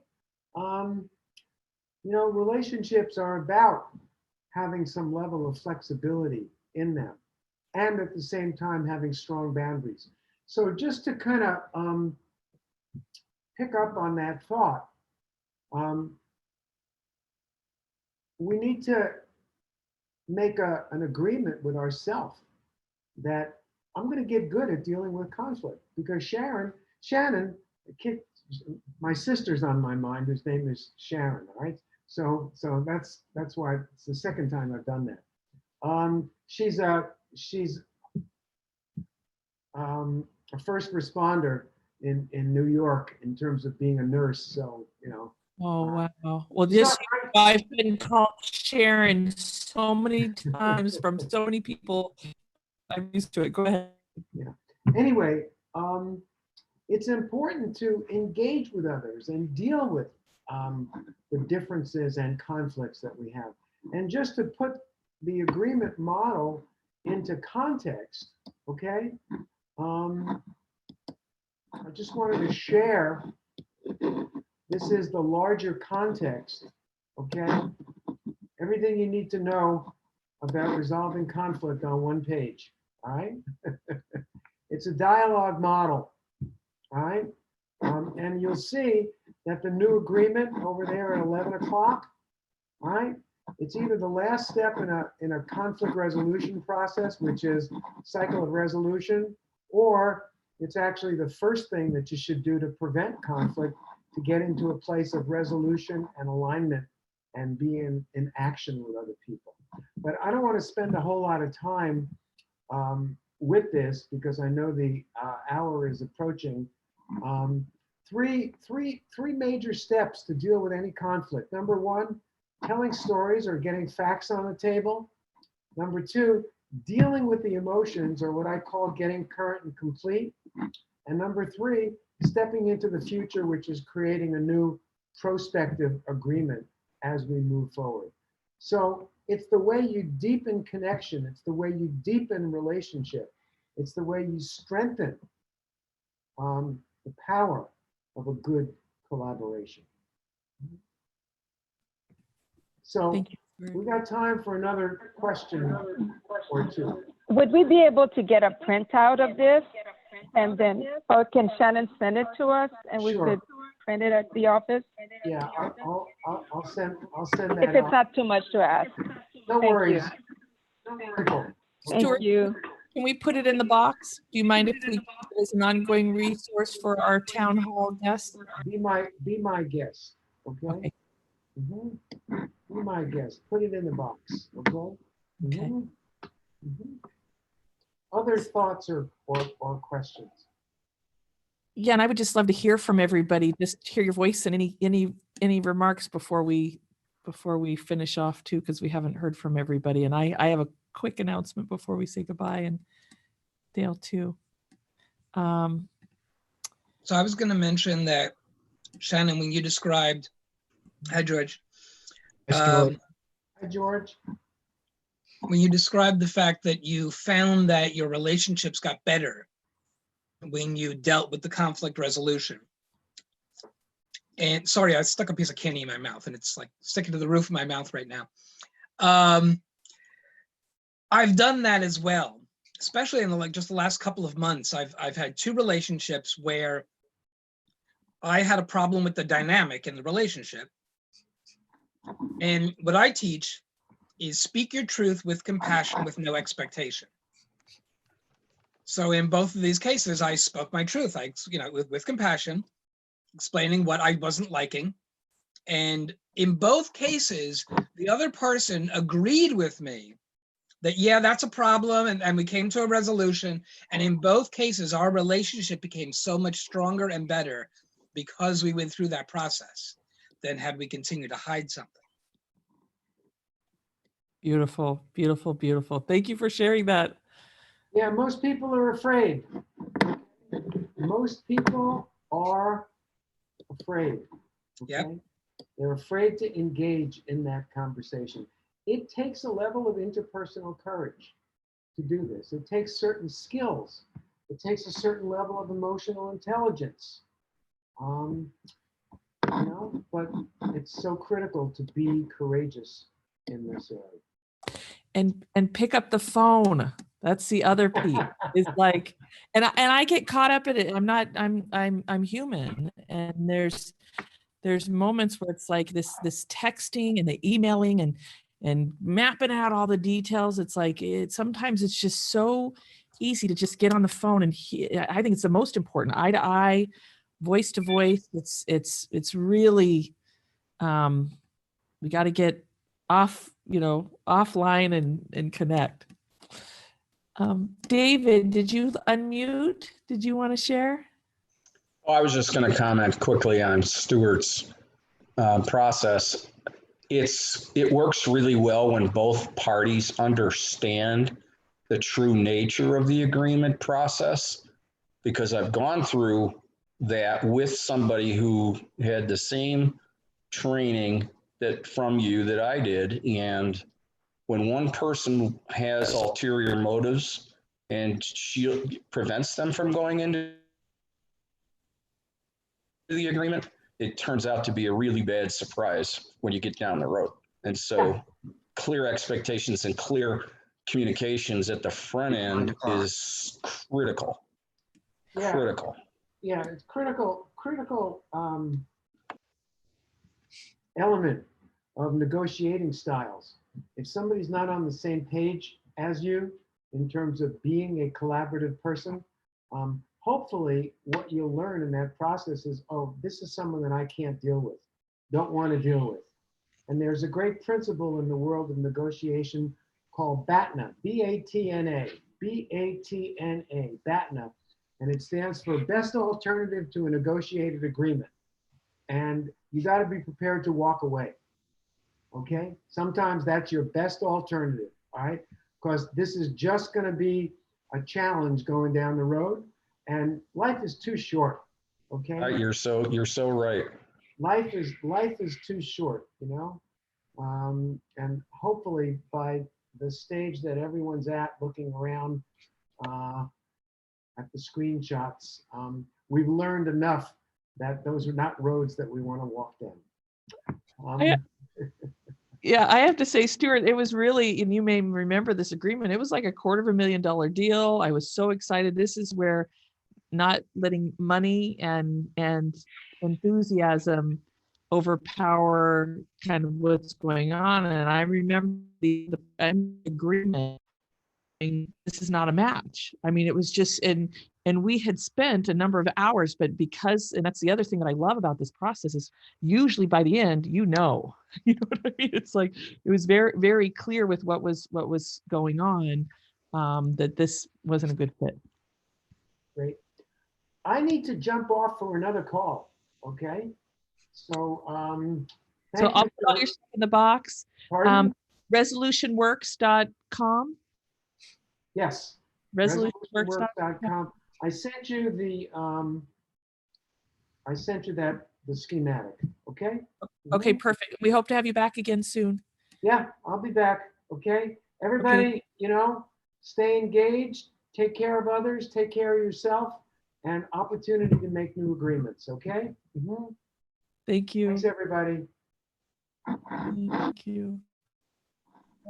You know, relationships are about having some level of flexibility in them, and at the same time having strong boundaries. So just to kind of pick up on that thought, we need to make an agreement with ourselves that I'm going to get good at dealing with conflict, because Shannon, my sister's on my mind, whose name is Sharon. All right, so that's why it's the second time I've done that. She's a first responder in New York in terms of being a nurse. So you know. Oh, wow. Well, this, I've been called Sharon so many times from so many people. I'm used to it. Go ahead. Yeah. Anyway, it's important to engage with others and deal with the differences and conflicts that we have. And just to put the agreement model into context, okay? I just wanted to share. This is the larger context, okay? Everything you need to know about resolving conflict on one page, all right? It's a dialogue model, all right? And you'll see that the new agreement over there at 11 o'clock, all right? It's either the last step in a conflict resolution process, which is cycle of resolution, or it's actually the first thing that you should do to prevent conflict, to get into a place of resolution and alignment and be in action with other people. But I don't want to spend a whole lot of time with this, because I know the hour is approaching. Three major steps to deal with any conflict. Number one, telling stories or getting facts on the table. Number two, dealing with the emotions, or what I call getting current and complete. And number three, stepping into the future, which is creating a new prospective agreement as we move forward. So it's the way you deepen connection. It's the way you deepen relationship. It's the way you strengthen the power of a good collaboration. So Thank you. we got time for another question or two. Would we be able to get a printout of this, and then, or can Shannon send it to us and we Sure. could print it at the office? Yeah, I'll send that If it's out. not too much to ask. No thank worries. you. Simple. Thank Stuart, you. can we put it in the box? Do you mind if we keep it as an ongoing resource for our town hall guests? Be my guest, okay? Okay. Mhm. Be my guest. Put it in the box, okay? Okay. Mhm. Mhm. Other thoughts or questions? Yeah, and I would just love to hear from everybody, just hear your voice and any remarks before we finish off too, because we haven't heard from everybody. And I have a quick announcement before we say goodbye, and Dale too. So I was going to mention that, Shannon, when you described, hi, George. Hi, George. When you described the fact that you found that your relationships got better when you dealt with the conflict resolution. And sorry, I stuck a piece of candy in my mouth and it's like sticking to the roof of my mouth right now. I've done that as well, especially in just the last couple of months. I've had two relationships where I had a problem with the dynamic in the relationship. And what I teach is speak your truth with compassion, with no expectation. So in both of these cases, I spoke my truth, with compassion, explaining what I wasn't liking. And in both cases, the other person agreed with me that, yeah, that's a problem. And we came to a resolution. And in both cases, our relationship became so much stronger and better because we went through that process than had we continued to hide something. Beautiful, beautiful, beautiful. Thank you for sharing that. Yeah, most people are afraid. Most people are afraid. Yep. Okay? They're afraid to engage in that conversation. It takes a level of interpersonal courage to do this. It takes certain skills. It takes a certain level of emotional intelligence. But it's so critical to be courageous in this area. And pick up the phone. That's the other piece. It's like, and I get caught up in it. I'm human, and there's moments where it's like this texting and the emailing and mapping out all the details. It's like sometimes it's just so easy to just get on the phone and I think it's the most important, eye to eye, voice to voice. It's really we got to get offline and connect. David, did you unmute? Did you want to share? Oh, I was just going to comment quickly on Stuart's process. It works really well when both parties understand the true nature of the agreement process, because I've gone through that with somebody who had the same training from you that I did. And when one person has ulterior motives and she prevents them from going into the agreement, it turns out to be a really bad surprise when you get down the road. And so clear expectations and clear communications at the front end is critical. Yeah. Critical. Yeah, it's critical element of negotiating styles. If somebody's not on the same page as you in terms of being a collaborative person, hopefully what you'll learn in that process is, oh, this is someone that I can't deal with, don't want to deal with. And there's a great principle in the world of negotiation called BATNA, B-A-T-N-A, B-A-T-N-A, BATNA. And it stands for Best Alternative to a Negotiated Agreement. And you got to be prepared to walk away. Okay? Sometimes that's your best alternative, all right? Because this is just going to be a challenge going down the road, and life is too short. Okay? You're so right. Life is too short, and hopefully by the stage that everyone's at, looking around at the screenshots, we've learned enough that those are not roads that we want to walk down. Yeah, I have to say, Stuart, it was really, and you may remember this agreement, it was like a $250,000 deal. I was so excited. This is where not letting money and enthusiasm overpower kind of what's going on. And I remember the agreement, this is not a match. I mean, it was just, and we had spent a number of hours, but because, and that's the other thing that I love about this process is usually by the end, you know what I mean? It's like, it was very, very clear with what was going on, that this wasn't a good fit. Great. I need to jump off for another call. Okay. So, so I'll put all your stuff in the box. Resolutionworks.com. Yes. Resolutionworks.com. I sent you the schematic. Okay. Okay, perfect. We hope to have you back again soon. Yeah, I'll be back. Okay. Everybody, stay engaged, take care of others, take care of yourself, and opportunity to make new agreements. Okay. Mm-hmm. Thank you. Thanks, everybody. Thank you.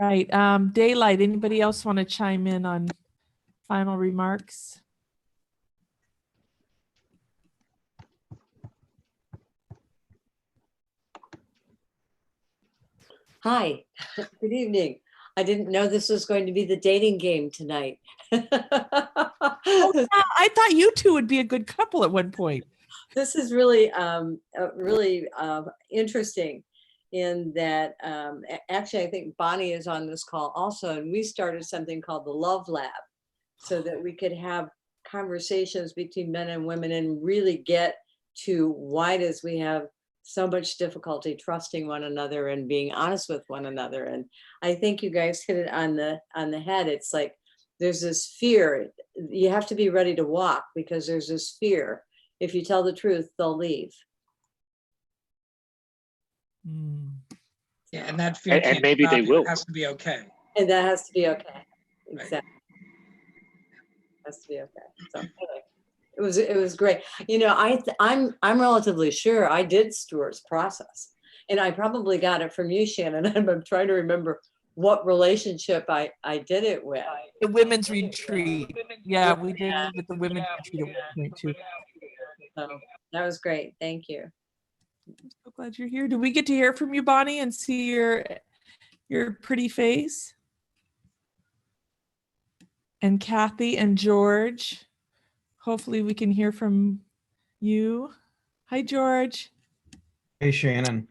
Right. Daylight, anybody else want to chime in on final remarks? Hi, good evening. I didn't know this was going to be the dating game tonight. Oh, yeah, I thought you two would be a good couple at one point. This is really, interesting in that, actually, I think Bonnie is on this call also, and we started something called the Love Lab so that we could have conversations between men and women and really get to why does we have so much difficulty trusting one another and being honest with one another. And I think you guys hit it on the head. It's like there's this fear. You have to be ready to walk because there's this fear. If you tell the truth, they'll leave. Yeah, and that fear And can't maybe stop they you. will. It has to be okay. And that has to be okay. Right. Exactly. Has to be okay. So anyway, it was great. You know, I'm relatively sure I did Stuart's process, and I probably got it from you, Shannon. I'm trying to remember what relationship I did it with. The women's retreat. Yeah, we did it with the women's retreat at one point too. So that was great. Thank you. I'm so glad you're here. Do we get to hear from you, Bonnie, and see your pretty face? And Kathy and George, hopefully we can hear from you. Hi, George. Hey, Shannon.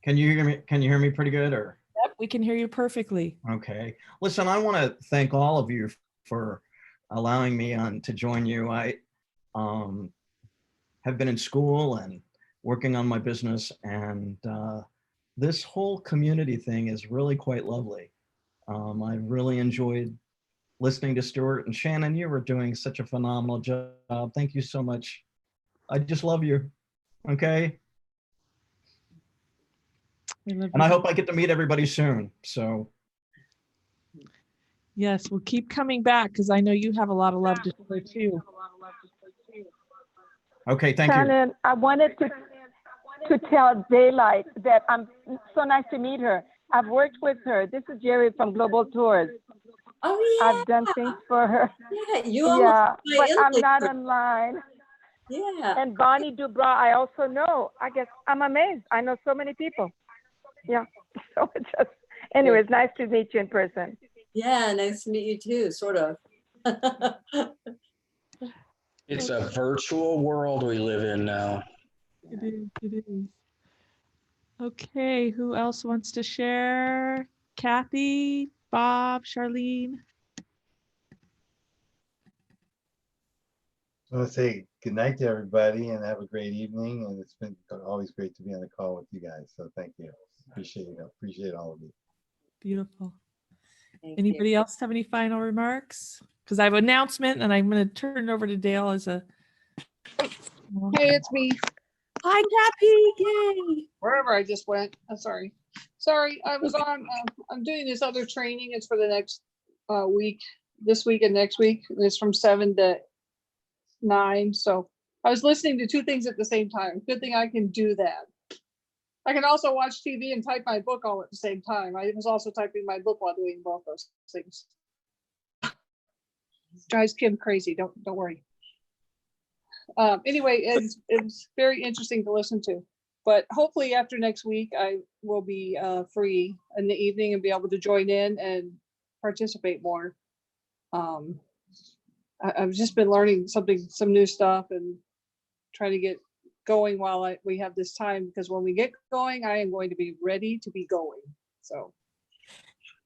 Can you hear me? Can you hear me pretty good, or? Yep, we can hear you perfectly. Okay. Listen, I want to thank all of you for allowing me on to join you. I have been in school and working on my business, and this whole community thing is really quite lovely. I really enjoyed listening to Stuart and Shannon. You were doing such a phenomenal job. Thank you so much. I just love you. Okay. And I hope I get to meet everybody soon. So. Yes, we'll keep coming back because I know you have a lot of love to share too. Okay, thank you. Shannon, I wanted to tell Daylight that I'm so nice to meet her. I've worked with her. This is Jerry from Global Tours. Oh yeah. I've done things for her. Yeah, you Yeah, almost but I'm not online. Yeah. And Bonnie Dubra, I also know. I guess I'm amazed. I know so many people. Yeah. So it's just, anyways, nice to meet you in person. Yeah, nice to meet you too, sort of. It's a virtual world we live in now. It is, it is. Okay, who else wants to share? Kathy, Bob, Charlene? I want to say good night to everybody and have a great evening. And it's been always great to be on the call with you guys. So thank you. Appreciate all of you. Beautiful. Thank Anybody you. else have any final remarks? Because I have an announcement and I'm going to turn it over to Dale as a. Hey, it's me. Hi, Kathy. Yay. Wherever I just went. I'm sorry. Sorry, I was on. I'm doing this other training. It's for the next week, this week and next week. And it's from 7 to 9. So I was listening to two things at the same time. Good thing I can do that. I can also watch TV and type my book all at the same time. I was also typing my book while doing both those things. Drives Kim crazy. Don't worry. Anyway, it's very interesting to listen to. But hopefully after next week, I will be free in the evening and be able to join in and participate more. I've just been learning some new stuff and trying to get going while we have this time, because when we get going, I am going to be ready to be going. So.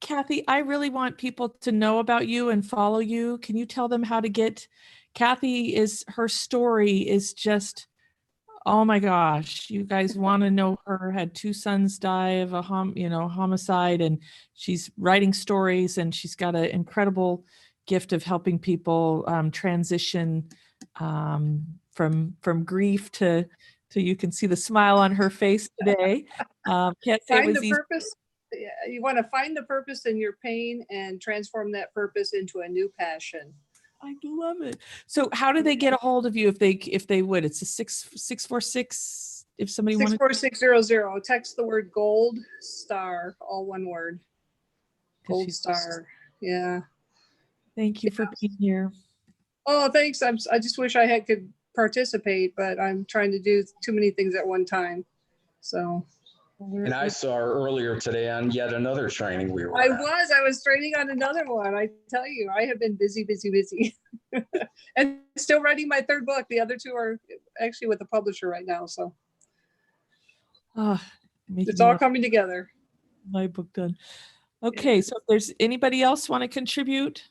Kathy, I really want people to know about you and follow you. Can you tell them how to get? Kathy her story is just, oh my gosh, you guys want to know her, had 2 sons die of a homicide, and she's writing stories, and she's got an incredible gift of helping people transition from grief to you can see the smile on her face today. Can't say it was easy. Purpose. You want to find the purpose in your pain and transform that purpose into a new passion. I love it. So how do they get a hold of you if they would? It's a 646 if somebody wanted. 64600. Text the word gold star, all one word. Gold star. Yeah. Thank you for being here. Oh, thanks. I just wish I could participate, but I'm trying to do too many things at one time. So. And I saw her earlier today on yet another training we were I at. was training on another one. I tell you, I have been busy. And still writing my 3rd book. The other 2 are actually with the publisher right now. So it's all coming together. My book done. Okay, so if there's anybody else want to contribute,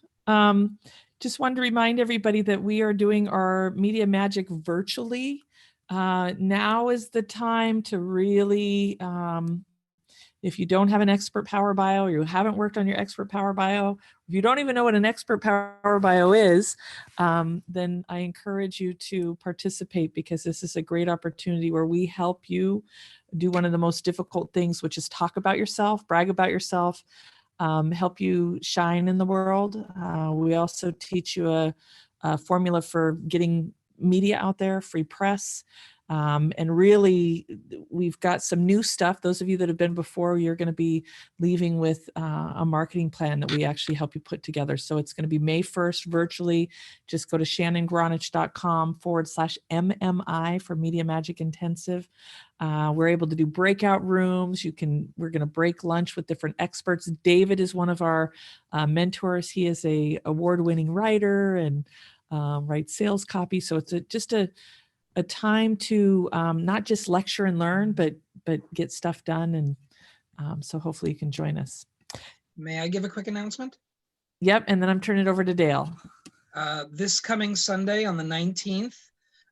just wanted to remind everybody that we are doing our Media Magic virtually Now is the time to really, if you don't have an expert power bio, or you haven't worked on your expert power bio, if you don't even know what an expert power bio is, then I encourage you to participate, because this is a great opportunity where we help you do one of the most difficult things, which is talk about yourself, brag about yourself, help you shine in the world. We also teach you a formula for getting media out there, free press. And really, we've got some new stuff. Those of you that have been before, you're going to be leaving with a marketing plan that we actually help you put together. So it's going to be May 1st virtually. Just go to shannongronich.com/MMI for Media Magic Intensive. We're able to do breakout rooms. We're going to break lunch with different experts. David is one of our mentors. He is a award-winning writer and writes sales copy. So it's just a time to not just lecture and learn, but get stuff done. And so hopefully you can join us. May I give a quick announcement? Yep, and then I'm turning it over to Dale. This coming Sunday on the 19th,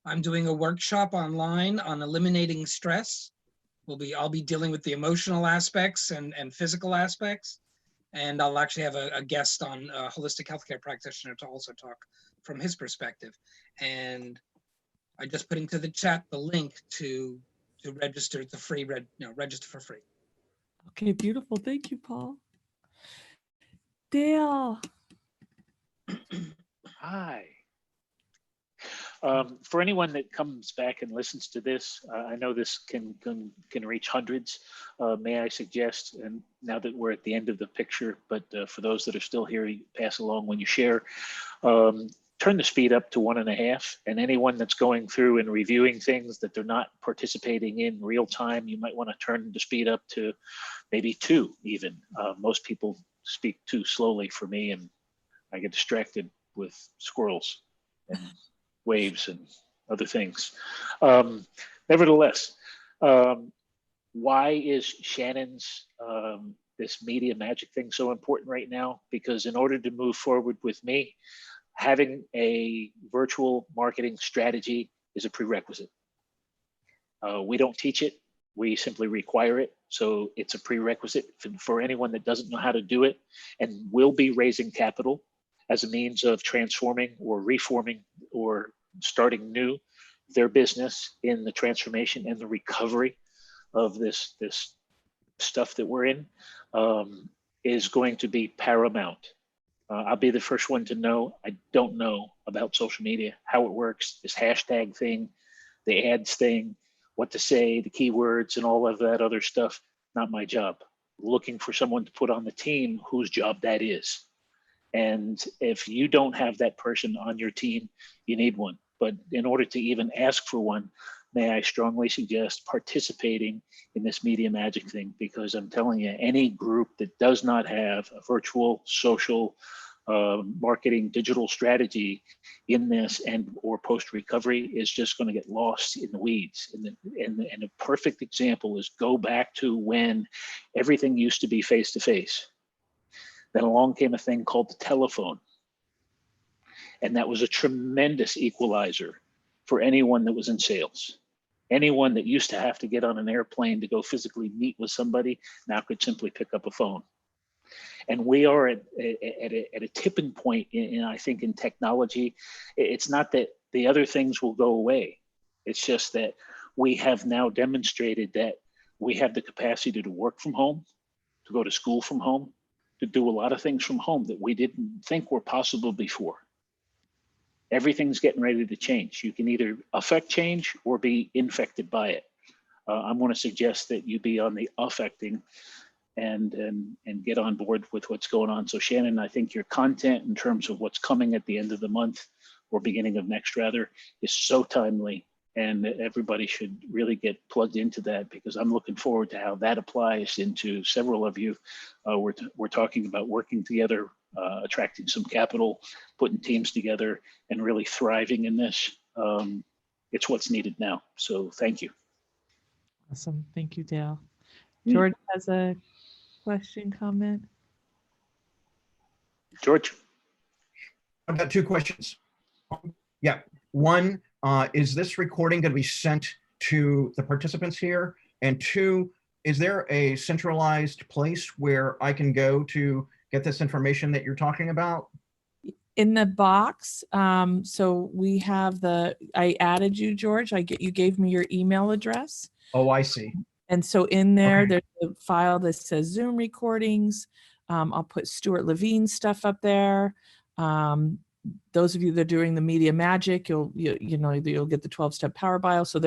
I'm doing a workshop online on eliminating stress. I'll be dealing with the emotional aspects and physical aspects. And I'll actually have a guest on, a holistic healthcare practitioner, to also talk from his perspective. And I just put into the chat the link to register. It's a free register for free. Okay, beautiful. Thank you, Paul. Dale. Hi. For anyone that comes back and listens to this, I know this can reach hundreds. May I suggest, and now that we're at the end of the picture, but for those that are still here, you pass along when you share. Turn the speed up to 1.5, and anyone that's going through and reviewing things that they're not participating in real time, you might want to turn the speed up to maybe 2 even. Most people speak too slowly for me, and I get distracted with squirrels and waves and other things. Nevertheless, why is Shannon's this media magic thing so important right now? Because in order to move forward with me, having a virtual marketing strategy is a prerequisite. We don't teach it, we simply require it. So it's a prerequisite for anyone that doesn't know how to do it and will be raising capital as a means of transforming or reforming or starting new their business in the transformation and the recovery of this stuff that we're in, is going to be paramount. I'll be the first one to know, I don't know about social media, how it works, this hashtag thing, the ads thing, what to say, the keywords and all of that other stuff, not my job. Looking for someone to put on the team whose job that is. And if you don't have that person on your team, you need one. But in order to even ask for one, may I strongly suggest participating in this media magic thing, because I'm telling you, any group that does not have a virtual social marketing digital strategy in this and or post recovery is just going to get lost in the weeds. And a perfect example is go back to when everything used to be face to face. Then along came a thing called the telephone. And that was a tremendous equalizer for anyone that was in sales. Anyone that used to have to get on an airplane to go physically meet with somebody now could simply pick up a phone. And we are at a tipping point I think in technology. It's not that the other things will go away. It's just that we have now demonstrated that we have the capacity to work from home, to go to school from home, to do a lot of things from home that we didn't think were possible before. Everything's getting ready to change. You can either affect change or be infected by it. I'm going to suggest that you be on the affecting and get on board with what's going on. So Shannon, I think your content in terms of what's coming at the end of the month or beginning of next rather is so timely, and everybody should really get plugged into that, because I'm looking forward to how that applies into several of you. We're talking about working together, attracting some capital, putting teams together, and really thriving in this. It's what's needed now. So thank you. Awesome. Thank you, Dale. George has a question, comment. George? I've got 2 questions. Yeah. One, is this recording going to be sent to the participants here? And two, is there a centralized place where I can go to get this information that you're talking about? In the box, so we have I added you, George. You gave me your email address. Oh, I see. And so in there, Okay. there's a file that says Zoom recordings. I'll put Stuart Levine's stuff up there. Those of you that are doing the Media Magic, you'll get the 12-step power bio. So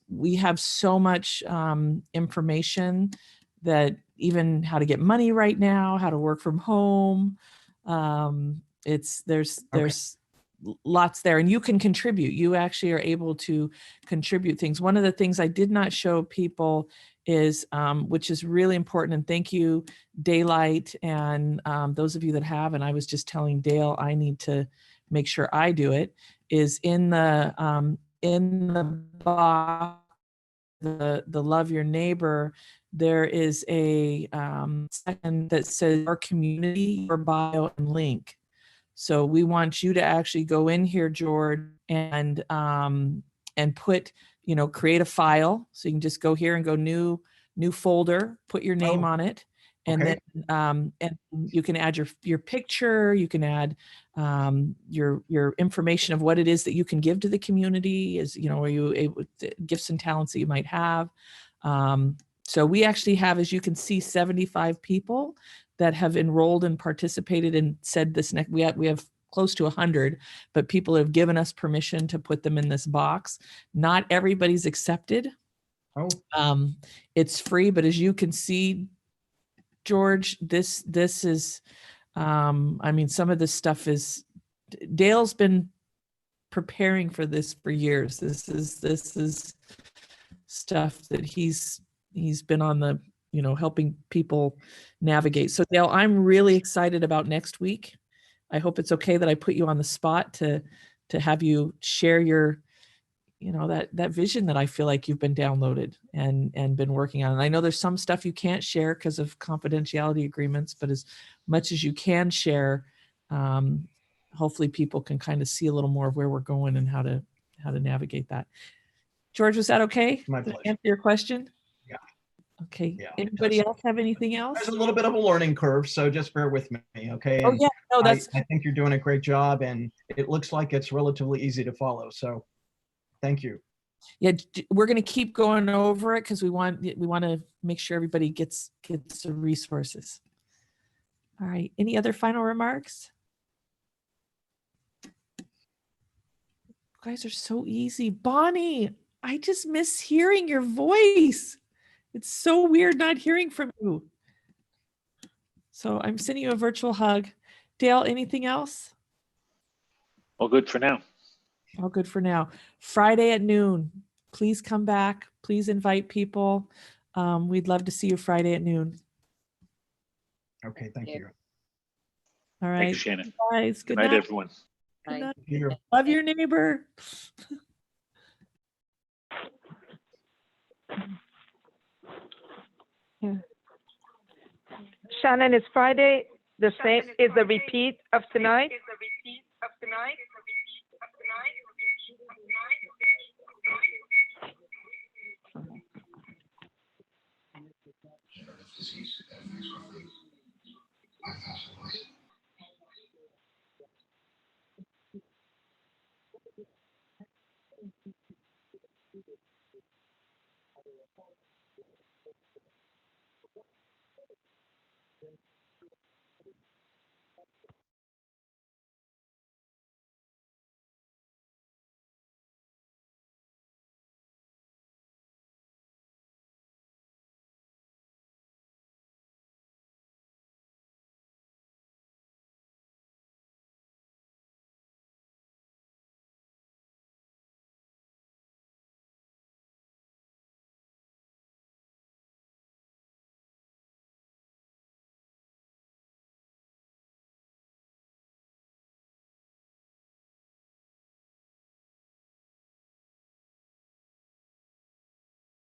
we have so much information that even how to get money right now, how to work from home. There's lots there, and you can contribute. You actually are able to contribute things. One of the things I did not show people is, which is really important, and thank you, Daylight, and those of you that have, and I was just telling Dale, I need to make sure I do it, is in the box, the Love Your Neighbor, there is a section that says our community, your bio and link. So we want you to actually go in here, George, and put, create a file. So you can just go here and go new folder, put your name on it. And okay. then and you can add your picture, you can add your information of what it is that you can give to the community, are you able to, gifts and talents that you might have. So we actually have, as you can see, 75 people that have enrolled and participated and said this next, we have close to 100, but people have given us permission to put them in this box. Not everybody's accepted. Oh. It's free, but as you can see, George, this is, some of this stuff is, Dale's been preparing for this for years. This is stuff that he's been on the, helping people navigate. So Dale, I'm really excited about next week. I hope it's okay that I put you on the spot to have you share your, that vision that I feel like you've been downloaded and been working on. And I know there's some stuff you can't share because of confidentiality agreements, but as much as you can share, hopefully people can kind of see a little more of where we're going and how to navigate that. George, was that okay? My Did I pleasure. answer your question? Yeah. Okay. Yeah. Anybody else have anything else? There's a little bit of a learning curve, so just bear with me, okay? Oh And yeah, no, that's I think you're doing a great job, and it looks like it's relatively easy to follow. So thank you. yeah. We're going to keep going over it because we want to make sure everybody gets the resources. All right. Any other final remarks? You guys are so easy. Bonnie, I just miss hearing your voice. It's so weird not hearing from you. So I'm sending you a virtual hug. Dale, anything else? All good for now. All good for now. Friday at noon. Please come back. Please invite people. We'd love to see you Friday at noon. Okay, thank you. All right. Thank you, Shannon. Guys, good Good night, night. everyone. Good night. Thank you. Love your neighbor. Shannon, is Friday the same, is the repeat of tonight?